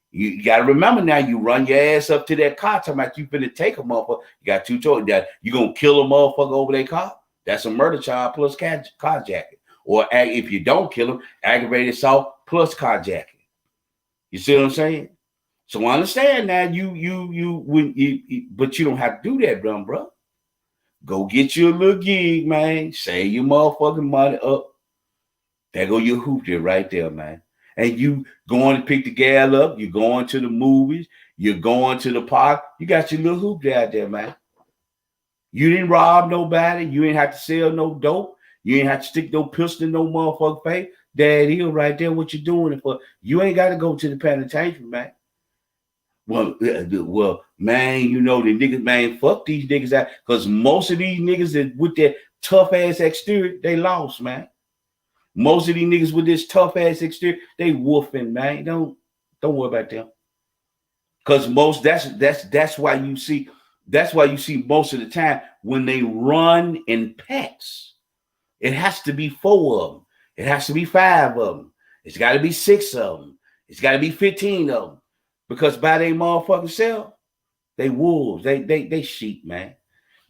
You got to remember now, you run your ass up to that car talking about you finna take a motherfucker. You got two choices. You going to kill a motherfucker over their car? That's a murder charge plus carjacking. Or if you don't kill him, aggravated assault plus carjacking. You see what I'm saying? So I understand now. But you don't have to do that, bro. Go get you a little gig, man. Save your motherfucking money up. There go your hoopty right there, man. And you going to pick the gal up. You're going to the movies. You're going to the park. You got your little hoopty out there, man. You didn't rob nobody. You ain't have to sell no dope. You ain't have to stick no pistol in no motherfucker face. That is right there what you're doing it for. You ain't got to go to the penitentiary, man. Well, man, you know the niggas, man, fuck these niggas out. Because most of these niggas that with that tough ass exterior, they lost, man. Most of these niggas with this tough ass exterior, they wolfing, man. Don't worry about them. Because that's why you see most of the time when they run in packs. It has to be 4 of them. It has to be 5 of them. It's got to be 6 of them. It's got to be 15 of them. Because by their motherfucking self, they wolves. They sheep, man.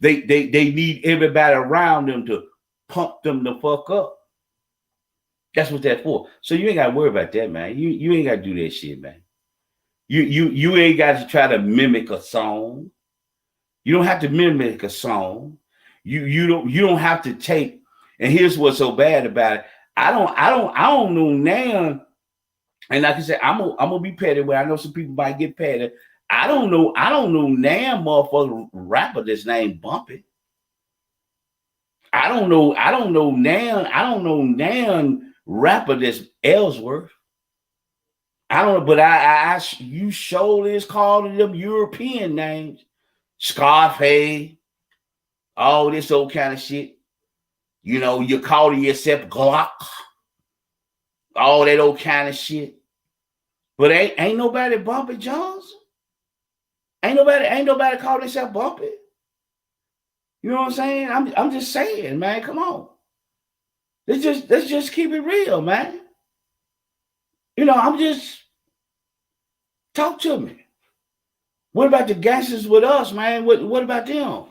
They need everybody around them to pump them the fuck up. That's what that's for. So you ain't got to worry about that, man. You ain't got to do that shit, man. You ain't got to try to mimic a song. You don't have to mimic a song. You don't have to take. And here's what's so bad about it. I don't know now. And like I said, I'm gonna be petty. Where I know some people might get petty. I don't know now, motherfucker rapper that's named Bumpy. I don't know now rapper that's Ellsworth. I don't know, but you surely is calling them European names. Scarface, all this old kind of shit. You know, you're calling yourself Glock, all that old kind of shit. But ain't nobody Bumpy Johnson. Ain't nobody calling themselves Bumpy. You know what I'm saying? I'm just saying, man. Come on. Let's just keep it real, man. You know, I'm just talk to me. What about the gangsters with us, man? What about them?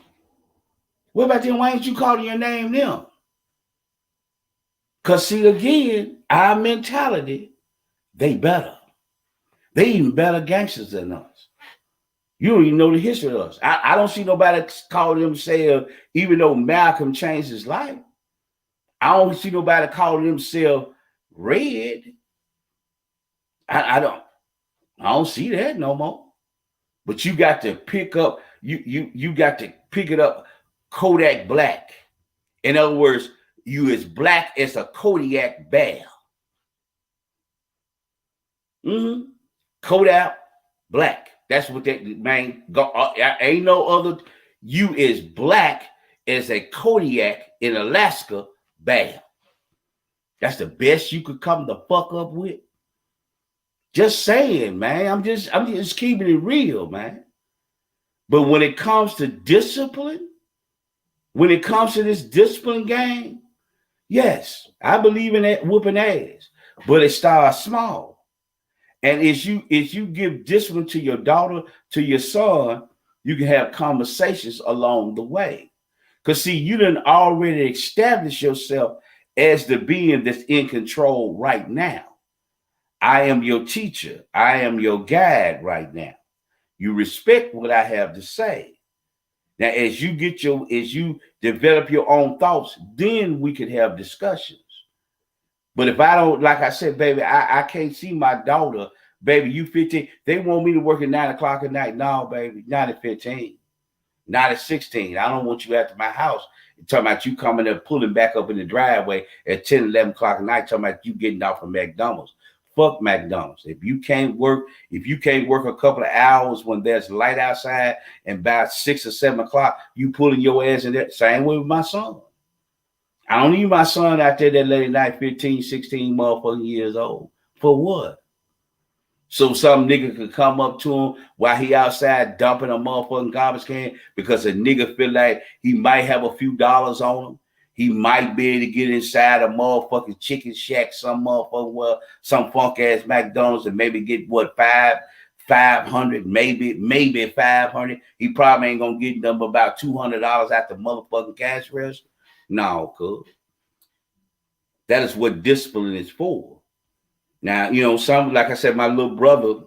What about them? Why ain't you calling your name them? Because see, again, our mentality, they better. They even better gangsters than us. You don't even know the history of us. I don't see nobody calling themselves, even though Malcolm changed his life, I don't see nobody calling themselves Red. I don't see that no more. But you got to pick up, you got to pick it up Kodak Black. In other words, you as black as a Kodiak bear. Kodak Black. That's what that man ain't no other. You as black as a Kodiak in Alaska bear. That's the best you could come the fuck up with. Just saying, man. I'm just keeping it real, man. But when it comes to discipline, when it comes to this discipline game, yes, I believe in that whooping ass, but it starts small. And as you give discipline to your daughter, to your son, you can have conversations along the way. Because see, you done already established yourself as the being that's in control right now. I am your teacher. I am your guide right now. You respect what I have to say. Now, as you develop your own thoughts, then we could have discussions. But if I don't, like I said, baby, I can't see my daughter, baby, you 15. They want me to work at 9 o'clock at night. No, baby, not at 15. Not at 16. I don't want you after my house. You're talking about you coming there pulling back up in the driveway at 10, 11 o'clock at night, talking about you getting off from McDonald's. Fuck McDonald's. If you can't work a couple of hours when there's light outside and by 6 or 7 o'clock, you pulling your ass in there. Same way with my son. I don't need my son out there that late night, 15, 16 motherfucking years old. For what? So some nigga could come up to him while he outside dumping a motherfucking garbage can because a nigga feel like he might have a few dollars on him. He might be able to get inside a motherfucking chicken shack, some motherfucking some funk ass McDonald's and maybe get what 500, maybe 500. He probably ain't gonna get them about $200 at the motherfucking cash register. No, cuz. That is what discipline is for. Now, you know, some, like I said, my little brother,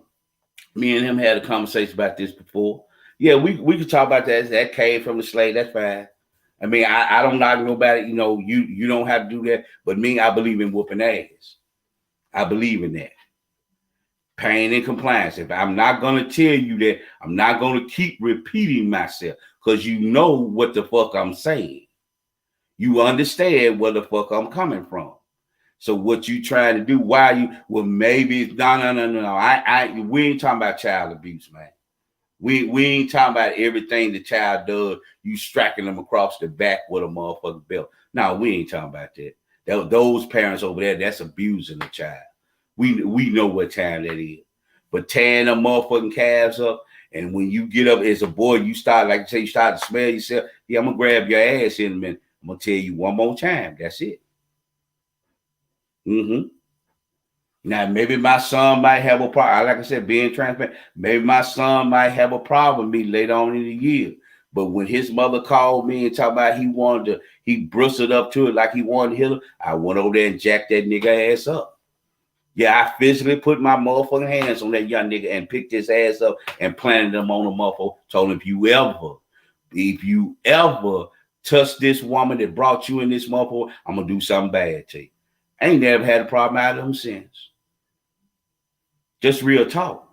me and him had a conversation about this before. Yeah, we could talk about that. That came from the slave. That's fine. I mean, I don't knock nobody. You know, you don't have to do that. But me, I believe in whooping ass. I believe in that. Pain and compliance. If I'm not going to tell you that, I'm not going to keep repeating myself because you know what the fuck I'm saying. You understand where the fuck I'm coming from. So what you trying to do? Why you? Well, maybe no. We ain't talking about child abuse, man. We ain't talking about everything the child does. You striking them across the back with a motherfucking belt. No, we ain't talking about that. Those parents over there, that's abusing the child. We know what time that is. But tearing them motherfucking calves up, and when you get up as a boy, you start, like I say, you start to smell yourself. Yeah, I'm gonna grab your ass in a minute. I'm gonna tell you one more time. That's it. Now, maybe my son might have a problem. Like I said, being transparent, maybe my son might have a problem with me later on in the year. But when his mother called me and talked about he bristled up to it like he wanted to hit her, I went over there and jacked that nigga ass up. Yeah, I physically put my motherfucking hands on that young nigga and picked his ass up and planted him on the motherfucker. Told him, if you ever touch this woman that brought you in this motherfucker, I'm going to do something bad to you. I ain't never had a problem out of them since. Just real talk.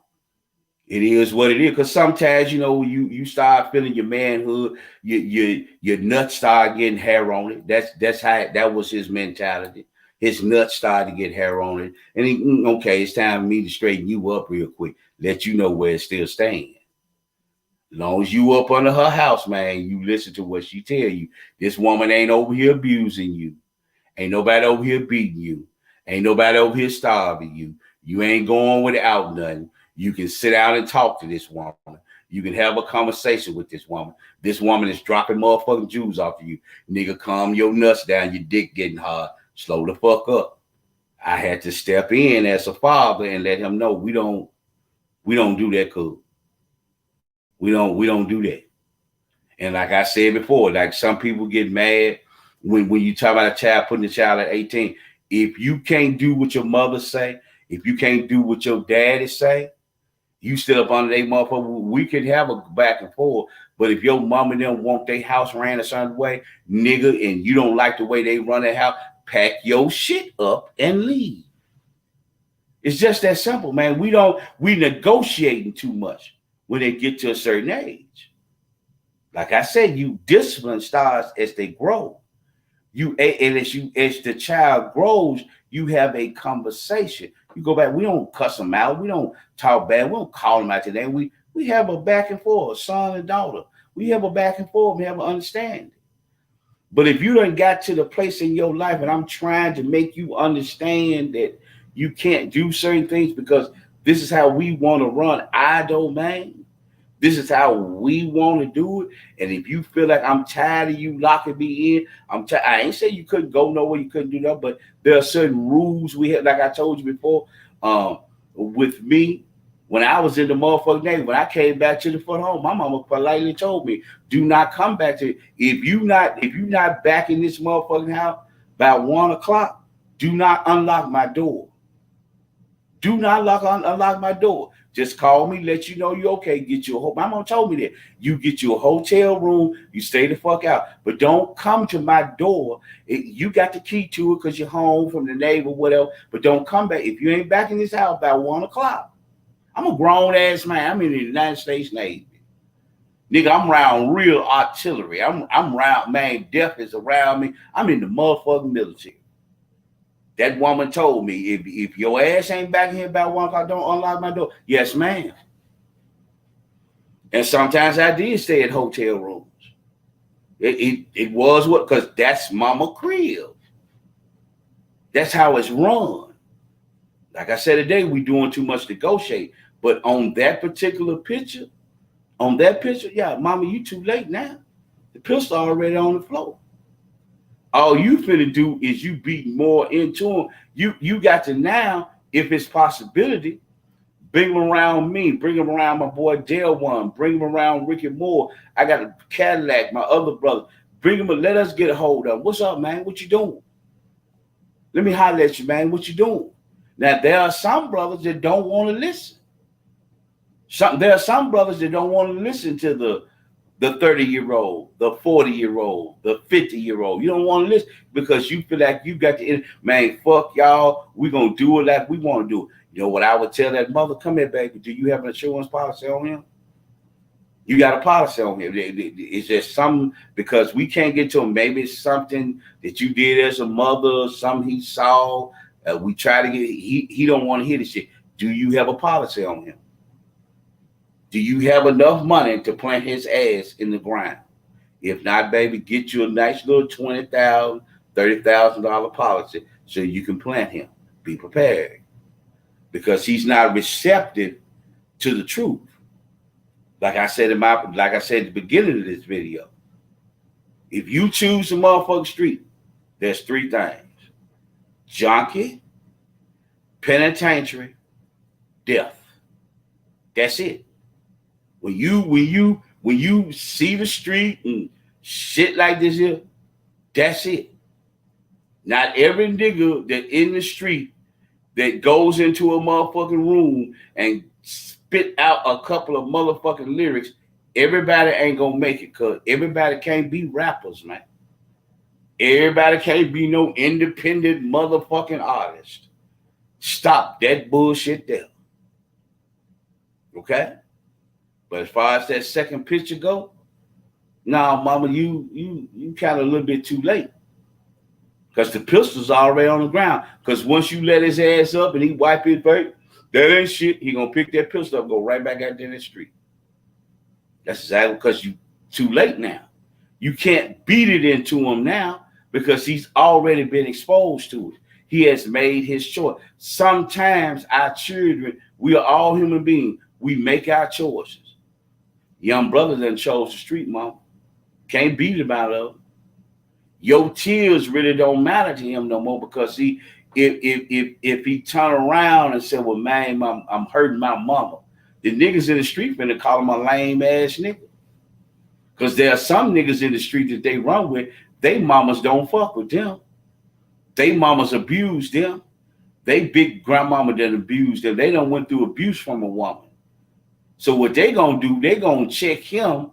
It is what it is. Because sometimes, you know, you start feeling your manhood, your nuts start getting hair on it. That was his mentality. His nuts started to get hair on it. And okay, it's time for me to straighten you up real quick. Let you know where it's still staying. As long as you up under her house, man, you listen to what she tell you. This woman ain't over here abusing you. Ain't nobody over here beating you. Ain't nobody over here starving you. You ain't going without nothing. You can sit down and talk to this woman. You can have a conversation with this woman. This woman is dropping motherfucking Jews off of you. Nigga, calm your nuts down. Your dick getting hard. Slow the fuck up. I had to step in as a father and let him know we don't do that, cool. We don't do that. And like I said before, like some people get mad when you talk about a child putting the child at 18. If you can't do what your mother say, if you can't do what your daddy say, you still up under their motherfucker. We could have a back and forth, but if your mom and them want their house ran a certain way, nigga, and you don't like the way they run their house, pack your shit up and leave. It's just that simple, man. We negotiating too much when they get to a certain age. Like I said, you discipline starts as they grow. As the child grows, you have a conversation. You go back. We don't cuss them out. We don't talk bad. We don't call them out today. We have a back and forth, son and daughter. We have a back and forth. We have an understanding. But if you done got to the place in your life, and I'm trying to make you understand that you can't do certain things because this is how we want to run our domain. This is how we want to do it. And if you feel like I'm tired of you locking me in, I ain't saying you couldn't go nowhere, you couldn't do that, but there are certain rules we have. Like I told you before, with me, when I was in the motherfucking Navy, when I came back to the foot home, my mama politely told me, do not come back to it. If you not back in this motherfucking house by 1 o'clock, do not unlock my door. Do not unlock my door. Just call me, let you know you're okay. Get you my mom told me that. You get you a hotel room, you stay the fuck out. But don't come to my door. You got the key to it because you're home from the Navy or whatever. But don't come back. If you ain't back in this house by 1 o'clock, I'm a grown ass man. I'm in the United States Navy. Nigga, I'm around real artillery. I'm around, man, death is around me. I'm in the motherfucking military. That woman told me, if your ass ain't back here about 1 o'clock, don't unlock my door. Yes, ma'am. And sometimes I did stay at hotel rooms. It was what, because that's mama crib. That's how it's run. Like I said today, we doing too much negotiate. But on that particular picture, yeah, mama, you too late now. The pistol already on the floor. All you finna do is you beat more into him. You got to now, if it's possibility, bring him around me, bring him around my boy Dale One, bring him around Ricky Moore. I got a Cadillac, my other brother. Bring him and let us get a hold of him. What's up, man? What you doing? Let me holler at you, man. What you doing? Now, there are some brothers that don't want to listen. There are some brothers that don't want to listen to the 30-year-old, the 40-year-old, the 50-year-old. You don't want to listen because you feel like you got to, man, fuck y'all. We're going to do it like we want to do it. You know what I would tell that mother? Come here, baby. Do you have an insurance policy on him? You got a policy on him. Is there something, because we can't get to him. Maybe it's something that you did as a mother, something he saw. We try to get, he don't want to hear this shit. Do you have a policy on him? Do you have enough money to plant his ass in the ground? If not, baby, get you a nice little $20,000, $30,000 policy so you can plant him. Be prepared. Because he's not receptive to the truth. Like I said at the beginning of this video, if you choose the motherfucking street, there's 3 things: junkie, penitentiary, death. That's it. When you see the street and shit like this here, that's it. Not every nigga that in the street that goes into a motherfucking room and spit out a couple of motherfucking lyrics, everybody ain't gonna make it, because everybody can't be rappers, man. Everybody can't be no independent motherfucking artist. Stop that bullshit there. Okay? But as far as that second picture go, nah, mama, you kind of a little bit too late. Because the pistol's already on the ground. Because once you let his ass up and he wipe his face, that ain't shit. He gonna pick that pistol up, go right back out there in the street. That's exactly because you too late now. You can't beat it into him now because he's already been exposed to it. He has made his choice. Sometimes our children, we are all human beings. We make our choices. Young brother done chose the street, mom. Can't beat him out of it. Your tears really don't matter to him no more, because if he turn around and say, well, man, I'm hurting my mama, the niggas in the street finna call him a lame ass nigga. Because there are some niggas in the street that they run with, they mamas don't fuck with them. They mamas abuse them. They big grandmama that abused them. They done went through abuse from a woman. So what they gonna do, they gonna check him,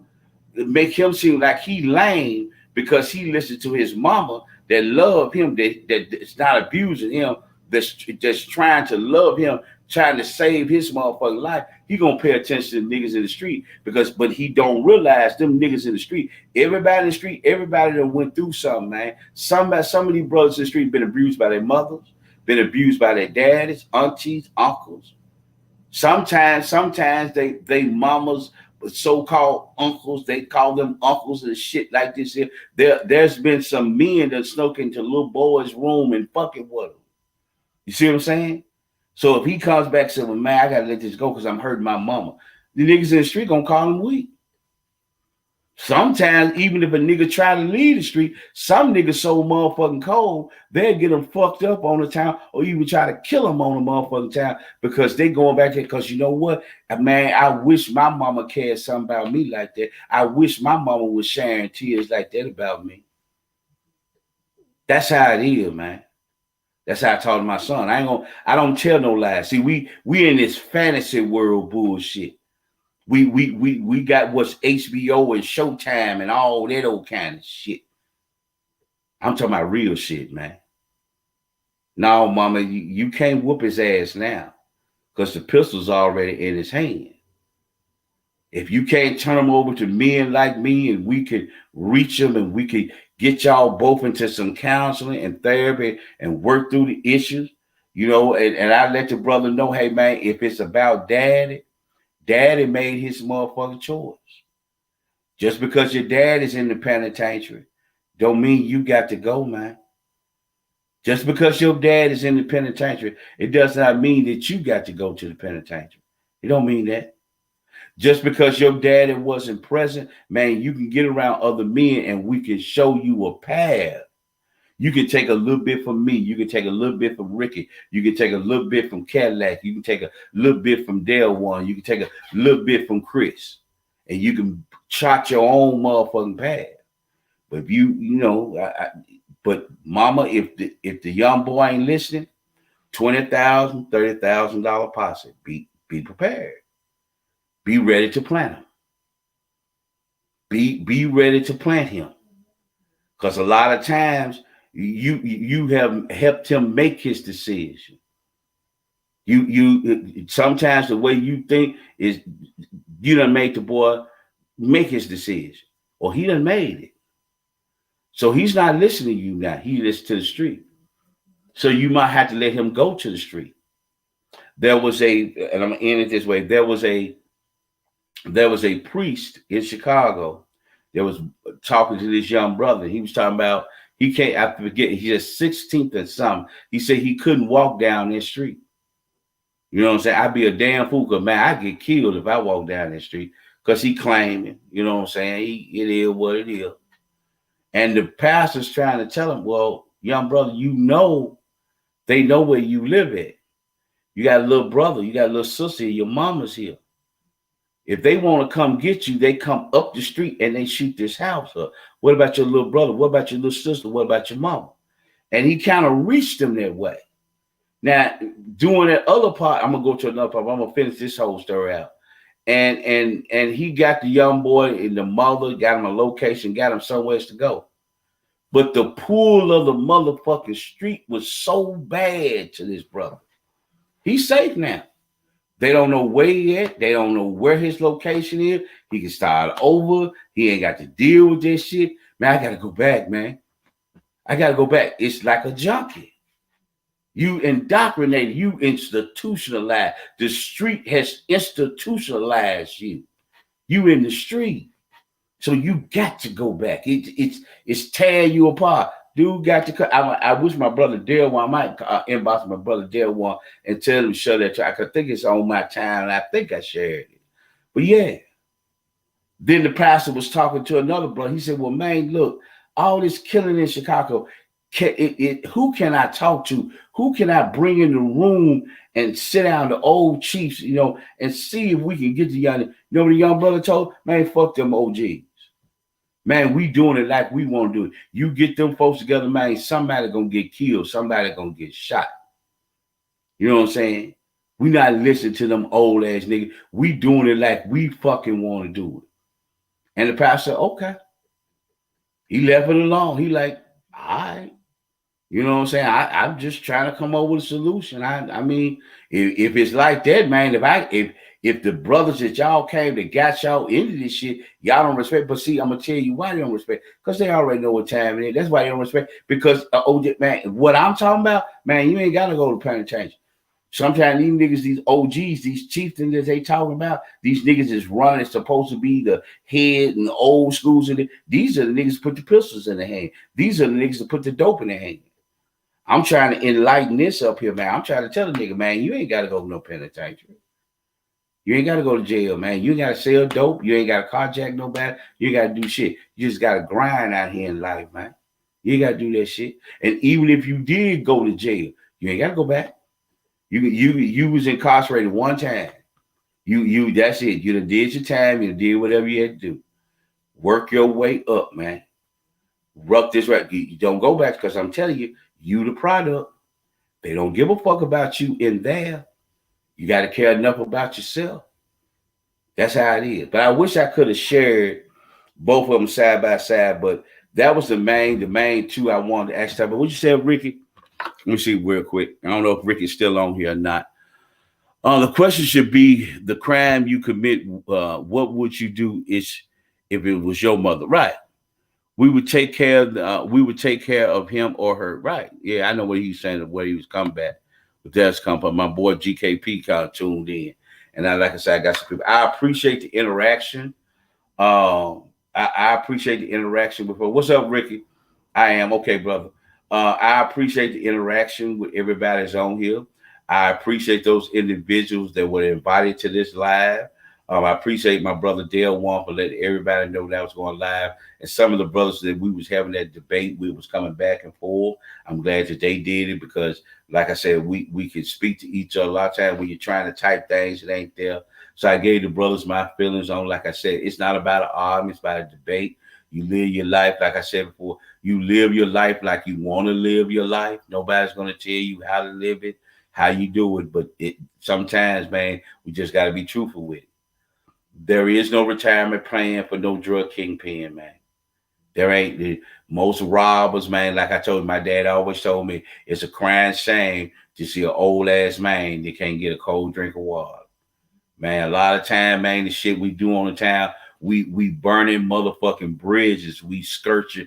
make him seem like he lame because he listened to his mama that love him, that's not abusing him, that's trying to love him, trying to save his motherfucking life. He gonna pay attention to the niggas in the street, but he don't realize them niggas in the street, everybody in the street, everybody that went through something, man. Some of these brothers in the street been abused by their mothers, been abused by their daddies, aunties, uncles. Sometimes they mamas, so-called uncles, they call them uncles and shit like this here. There's been some men that snuck into little boys' room and fucking with them. You see what I'm saying? So if he comes back and says, well, man, I gotta let this go because I'm hurting my mama, the niggas in the street gonna call him weak. Sometimes, even if a nigga try to leave the street, some niggas so motherfucking cold, they'll get them fucked up on the town or even try to kill them on the motherfucking town because they going back there. Because you know what? Man, I wish my mama cared something about me like that. I wish my mama was sharing tears like that about me. That's how it is, man. That's how I told my son. I don't tell no lies. See, we in this fantasy world bullshit. We got what's HBO and Showtime and all that old kind of shit. I'm talking about real shit, man. No, mama, you can't whoop his ass now because the pistol's already in his hand. If you can't turn them over to men like me and we could reach them and we could get y'all both into some counseling and therapy and work through the issues, and I let the brother know, hey man, if it's about daddy made his motherfucking choice. Just because your dad is in the penitentiary don't mean you got to go, man. Just because your dad is in the penitentiary, it does not mean that you got to go to the penitentiary. It don't mean that. Just because your daddy wasn't present, man, you can get around other men and we can show you a path. You can take a little bit from me. You can take a little bit from Ricky. You can take a little bit from Cadillac. You can take a little bit from Dale One. You can take a little bit from Chris. And you can chart your own motherfucking path. But if but mama, if the young boy ain't listening, $20,000, $30,000 posse. Be prepared. Be ready to plant him. Be ready to plant him. Because a lot of times you have helped him make his decision. You sometimes the way you think is you done make the boy make his decision, or he done made it. So he's not listening to you now. He listens to the street. So you might have to let him go to the street. And I'm gonna end it this way. There was a priest in Chicago that was talking to this young brother. He was talking about he can't, I forget, he's just 16th or something. He said he couldn't walk down that street. You know what I'm saying? I'd be a damn fool, because man, I'd get killed if I walked down that street, because he claiming, you know what I'm saying? It is what it is. And the pastor's trying to tell him, well, young brother, they know where you live at. You got a little brother, you got a little sister, your mama's here. If they want to come get you, they come up the street and they shoot this house up. What about your little brother? What about your little sister? What about your mama? And he kind of reached them that way. Now, doing that other part, I'm gonna go to another part. I'm gonna finish this whole story out. And he got the young boy and the mother, got him a location, got him somewhere to go. But the pull of the motherfucking street was so bad to this brother. He's safe now. They don't know where he at. They don't know where his location is. He can start over. He ain't got to deal with this shit. Man, I got to go back, man. I got to go back. It's like a junkie. You indoctrinated. You institutionalized. The street has institutionalized you. You in the street. So you got to go back. It's tearing you apart. Dude got to cut. I wish my brother Dale One, I might inbox my brother Dale One and tell him to shut that track. I think it's on my time, and I think I shared it. But yeah. Then the pastor was talking to another brother. He said, well, man, look, all this killing in Chicago, who can I talk to? Who can I bring in the room and sit down, the old chiefs, and see if we can get the young, what the young brother told? Man, fuck them OGs. Man, we doing it like we want to do it. You get them folks together, man, somebody gonna get killed. Somebody gonna get shot. You know what I'm saying? We not listening to them old ass niggas. We doing it like we fucking want to do it. And the pastor said, okay. He left it alone. He like, all right. You know what I'm saying? I'm just trying to come up with a solution. I mean, if it's like that, man, if the brothers that y'all came that got y'all into this shit, y'all don't respect. But see, I'm gonna tell you why they don't respect. Because they already know what time it is. That's why they don't respect. Because man, what I'm talking about, man, you ain't gotta go to penitentiary. Sometimes these niggas, these OGs, these chieftains that they talking about, these niggas is running, supposed to be the head and the old schools. These are the niggas that put the pistols in their hand. These are the niggas that put the dope in their hand. I'm trying to enlighten this up here, man. I'm trying to tell the nigga, man, you ain't got to go to no penitentiary. You ain't got to go to jail, man. You ain't got to sell dope. You ain't got to carjack nobody. You ain't got to do shit. You just got to grind out here in life, man. You ain't got to do that shit. And even if you did go to jail, you ain't got to go back. You was incarcerated one time. You that's it. You done did your time. You did whatever you had to do. Work your way up, man. Ruck this right. You don't go back, because I'm telling you, you the product. They don't give a fuck about you in there. You got to care enough about yourself. That's how it is. But I wish I could have shared both of them side by side, but that was the main two I wanted to ask you about. What you say, Ricky? Let me see real quick. I don't know if Ricky's still on here or not. The question should be the crime you commit. What would you do is if it was your mother? Right. We would take care. We would take care of him or her. Right. Yeah, I know what he's saying. Where he was coming back. But that's come from my boy GKP kind of tuned in, and like I said, I got some people. I appreciate the interaction. I appreciate the interaction with her. What's up, Ricky? I am okay, brother. I appreciate the interaction with everybody that's on here. I appreciate those individuals that were invited to this live. I appreciate my brother Dale One for letting everybody know that I was going live, and some of the brothers that we was having that debate, we was coming back and forth. I'm glad that they did it because, like I said, we can speak to each other. A lot of times when you're trying to type things, it ain't there. So I gave the brothers my feelings on. Like I said, it's not about an argument; it's about a debate. You live your life, like I said before. You live your life like you want to live your life. Nobody's going to tell you how to live it, how you do it. But sometimes, man, we just got to be truthful with it. There is no retirement plan for no drug kingpin, man. There ain't most robbers, man. Like I told you, my dad always told me it's a crying shame to see an old ass man that can't get a cold drink of water. Man, a lot of time, man, the shit we do on the town, we burning motherfucking bridges, we scorching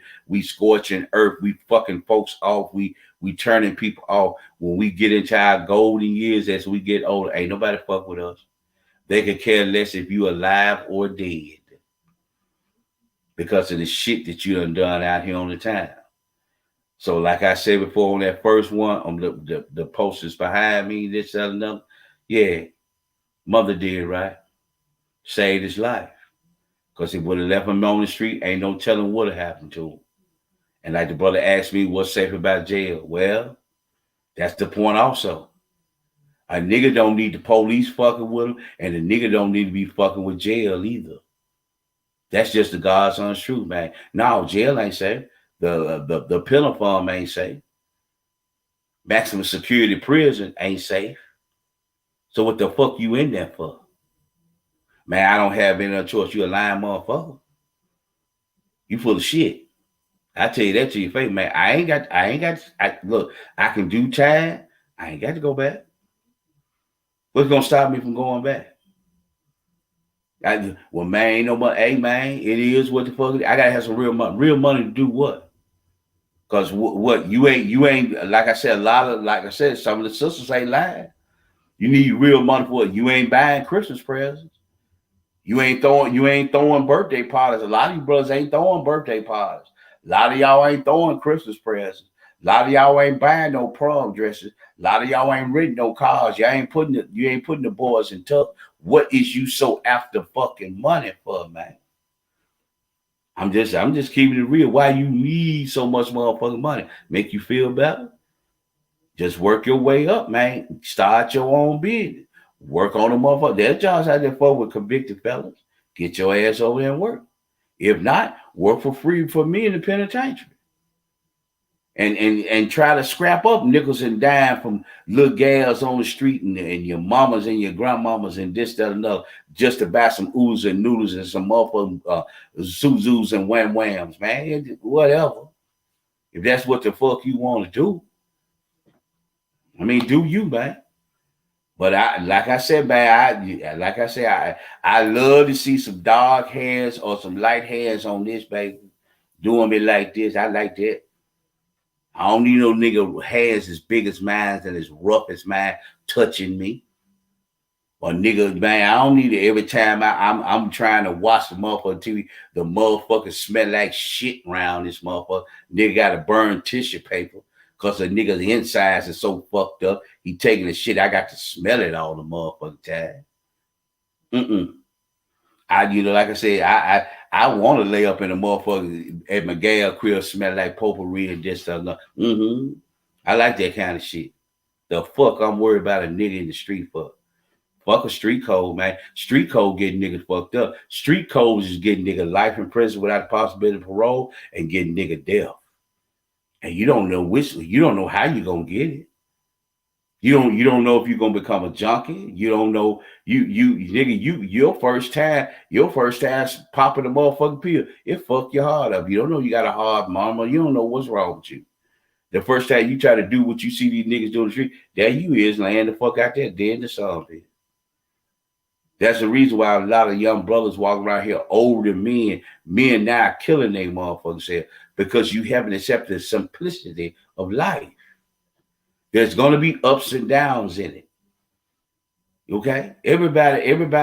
earth, we fucking folks off, we turning people off. When we get into our golden years as we get older, ain't nobody fuck with us. They could care less if you alive or dead because of the shit that you done out here on the town. So, like I said before on that first one, on the posters behind me, this other another, yeah, mother did right, saved his life. Because he would have left him on the street, ain't no telling what would have happened to him. And like the brother asked me, what's safe about jail? Well, that's the point also. A nigga don't need the police fucking with him, and a nigga don't need to be fucking with jail either. That's just the God's honest truth, man. No, jail ain't safe. The penal farm ain't safe. Maximum security prison ain't safe. So what the fuck you in there for? Man, I don't have any other choice. You a lying motherfucker. You full of shit. I tell you that to your face, man. Look, I can do time. I ain't got to go back. What's gonna stop me from going back? Well, man, ain't no money. Hey, man, it is what the fuck. I gotta have some real money. Real money to do what? Because what you ain't like I said, some of the sisters ain't lying. You need real money for it. You ain't buying Christmas presents. You ain't throwing birthday parties. A lot of you brothers ain't throwing birthday parties. A lot of y'all ain't throwing Christmas presents. A lot of y'all ain't buying no prom dresses. A lot of y'all ain't renting no cars. You ain't putting the boys in tuck. What is you so after fucking money for, man? I'm just keeping it real. Why you need so much motherfucking money? Make you feel better? Just work your way up, man. Start your own business. Work on the motherfucker. There's jobs out there for with convicted fellas. Get your ass over there and work. If not, work for free for me in the penitentiary. And try to scrap up nickels and dimes from little gals on the street and your mamas and your grandmamas and this, that, and another, just to buy some oodles and noodles and some motherfucking zuzus and wham whams, man. Whatever. If that's what the fuck you want to do. I mean, do you, man? But I love to see some dark hairs or some light hairs on this baby doing me like this. I like that. I don't need no nigga with hands as big as mine and as rough as mine touching me. Or nigga, man, I don't need it every time I'm trying to watch the motherfucker TV. The motherfucker smell like shit around this motherfucker. Nigga got to burn tissue paper. Because the nigga's insides are so fucked up. He taking the shit. I got to smell it all the motherfucking time. Like I said, I want to lay up in the motherfucker at Miguel crib, smell like potpourri and this stuff. I like that kind of shit. The fuck I'm worried about a nigga in the street for? Fuck a street code, man. Street code getting niggas fucked up. Street code is getting nigga life in prison without the possibility of parole and getting nigga death. And you don't know how you're gonna get it. You don't know if you're gonna become a junkie. You don't know your first time popping the motherfucking pill, it fuck your heart up. You don't know you got a hard mama. You don't know what's wrong with you. The first time you try to do what you see these niggas do in the street, there you is laying the fuck out there dead in the sun pit. That's the reason why a lot of young brothers walking around here older than men now are killing their motherfuckers self because you haven't accepted the simplicity of life. There's gonna be ups and downs in it. Okay? Everybody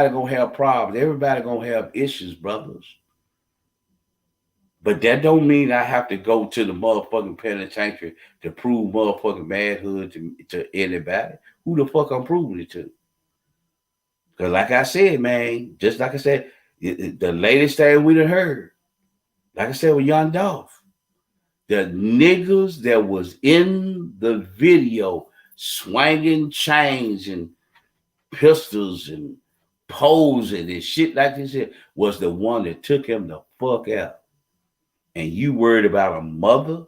gonna have problems. Everybody gonna have issues, brothers. But that don't mean I have to go to the motherfucking penitentiary to prove motherfucking manhood to anybody. Who the fuck I'm proving it to? Because like I said, man, just like I said, the latest thing we done heard, like I said with Young Dolph, the niggas that was in the video swinging chains and pistols and posing and shit like this was the one that took him the fuck out. And you worried about a mother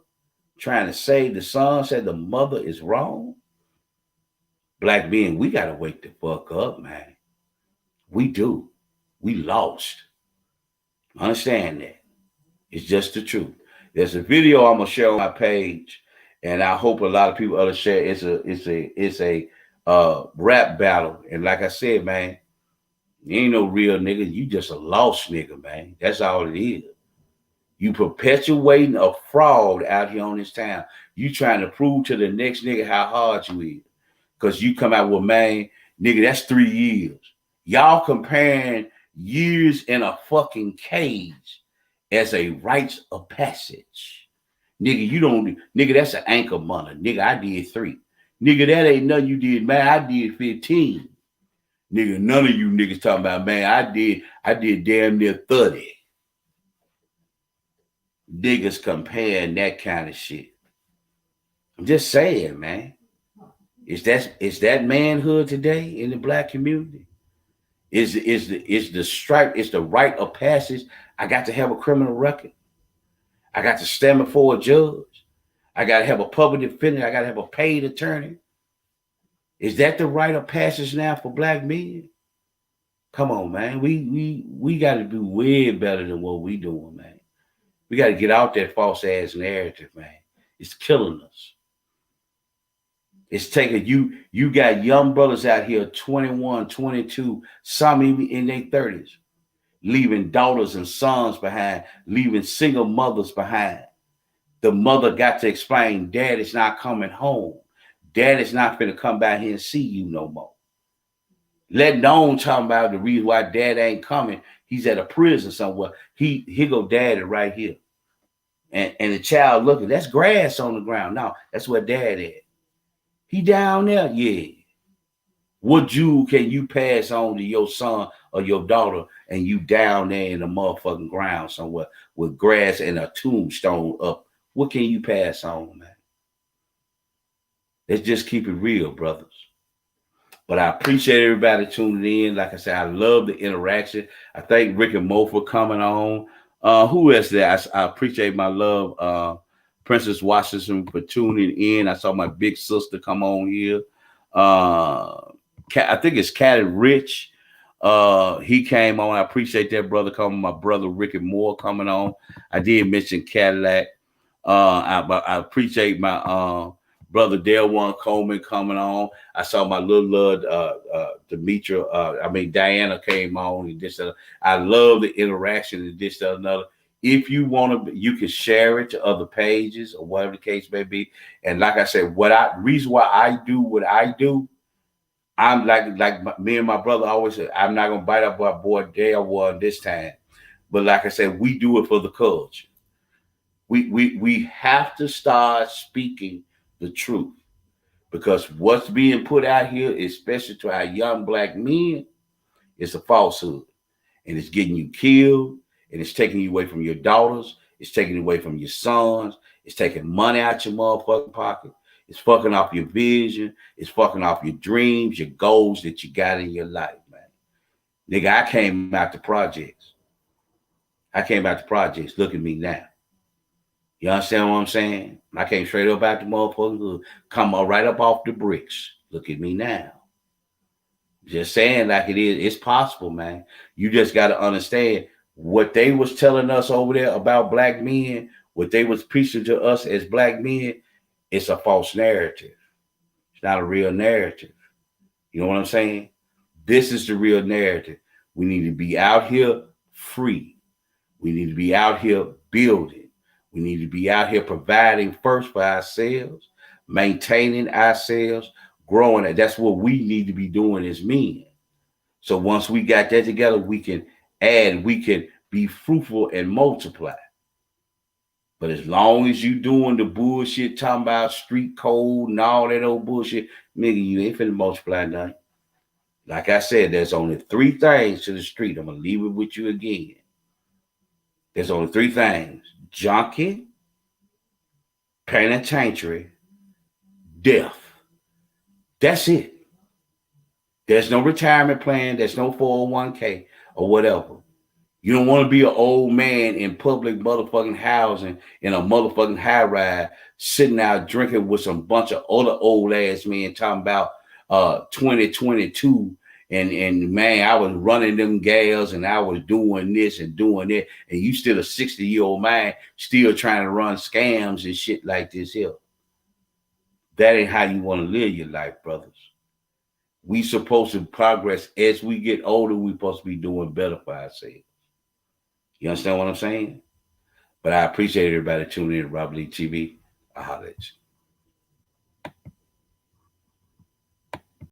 trying to save the son, said the mother is wrong? Black men, we got to wake the fuck up, man. We do. We lost. Understand that. It's just the truth. There's a video I'm going to share on my page, and I hope a lot of people other share. It's a rap battle. And like I said, man, you ain't no real nigga. You just a lost nigga, man. That's all it is. You perpetuating a fraud out here on this town. You trying to prove to the next nigga how hard you is. Because you come out with, man, nigga, that's 3 years. Y'all comparing years in a fucking cage as a rites of passage. Nigga, that's an anchor money. Nigga, I did 3. Nigga, that ain't nothing you did, man. I did 15. Nigga, none of you niggas talking about, man, I did damn near 30. Niggas comparing that kind of shit. I'm just saying, man. Is that manhood today in the black community? Is the stripe, it's the rite of passage. I got to have a criminal record. I got to stand before a judge. I got to have a public defender. I got to have a paid attorney. Is that the rite of passage now for black men? Come on, man. We got to do way better than what we doing, man. We got to get out that false ass narrative, man. It's killing us. It's taking you got young brothers out here, 21, 22, some even in their 30s, leaving daughters and sons behind, leaving single mothers behind. The mother got to explain, Dad is not coming home. Dad is not going to come back here and see you no more. Let alone talking about the reason why Dad ain't coming. He's at a prison somewhere. Here go Daddy right here. And the child looking, that's grass on the ground. No, that's where Dad is. He down there, yeah. What jewel can you pass on to your son or your daughter and you down there in the motherfucking ground somewhere with grass and a tombstone up? What can you pass on, man? Let's just keep it real, brothers. But I appreciate everybody tuning in. Like I said, I love the interaction. I thank Rick and Mo for coming on. Who else there? I appreciate my love, Princess Washington, for tuning in. I saw my big sister come on here. I think it's Caddy Rich. He came on. I appreciate that brother coming. My brother Ricky Moore coming on. I did mention Cadillac. I appreciate my brother Delwan Coleman coming on. I saw my little Diana came on and this. I love the interaction and this and another. If you want to, you can share it to other pages or whatever the case may be. And like I said, reason why I do what I do, I'm like me and my brother always said, I'm not gonna bite up our boy Dale one this time. But like I said, we do it for the culture. We have to start speaking the truth, because what's being put out here, especially to our young black men, is a falsehood, and it's getting you killed, and it's taking you away from your daughters, it's taking you away from your sons, it's taking money out your motherfucking pocket, it's fucking off your vision, it's fucking off your dreams, your goals that you got in your life, man. Nigga, I came out the projects. Look at me now. You understand what I'm saying? I came straight up out the motherfucking hood, come right up off the bricks. Look at me now. Just saying like it is. It's possible, man. You just got to understand what they was telling us over there about black men, what they was preaching to us as black men. It's a false narrative. It's not a real narrative. You know what I'm saying? This is the real narrative. We need to be out here free. We need to be out here building. We need to be out here providing first for ourselves, maintaining ourselves, growing. That's what we need to be doing as men. So once we got that together, we can add, we can be fruitful and multiply. But as long as you doing the bullshit, talking about street code and all that old bullshit, nigga, you ain't finna multiply nothing. Like I said, there's only three things to the street. I'm gonna leave it with you again. There's only three things: junkie, penitentiary, death. That's it. There's no retirement plan. There's no 401k or whatever. You don't want to be an old man in public motherfucking housing in a motherfucking high ride, sitting out drinking with some bunch of other old ass men talking about 2022 and man, I was running them gals and I was doing this and doing that, and you still a 60-year-old man still trying to run scams and shit like this here. That ain't how you want to live your life, brothers. We supposed to progress as we get older. We supposed to be doing better for ourselves. You understand what I'm saying? But I appreciate everybody tuning in to Robert Lee TV. I'll holler at you.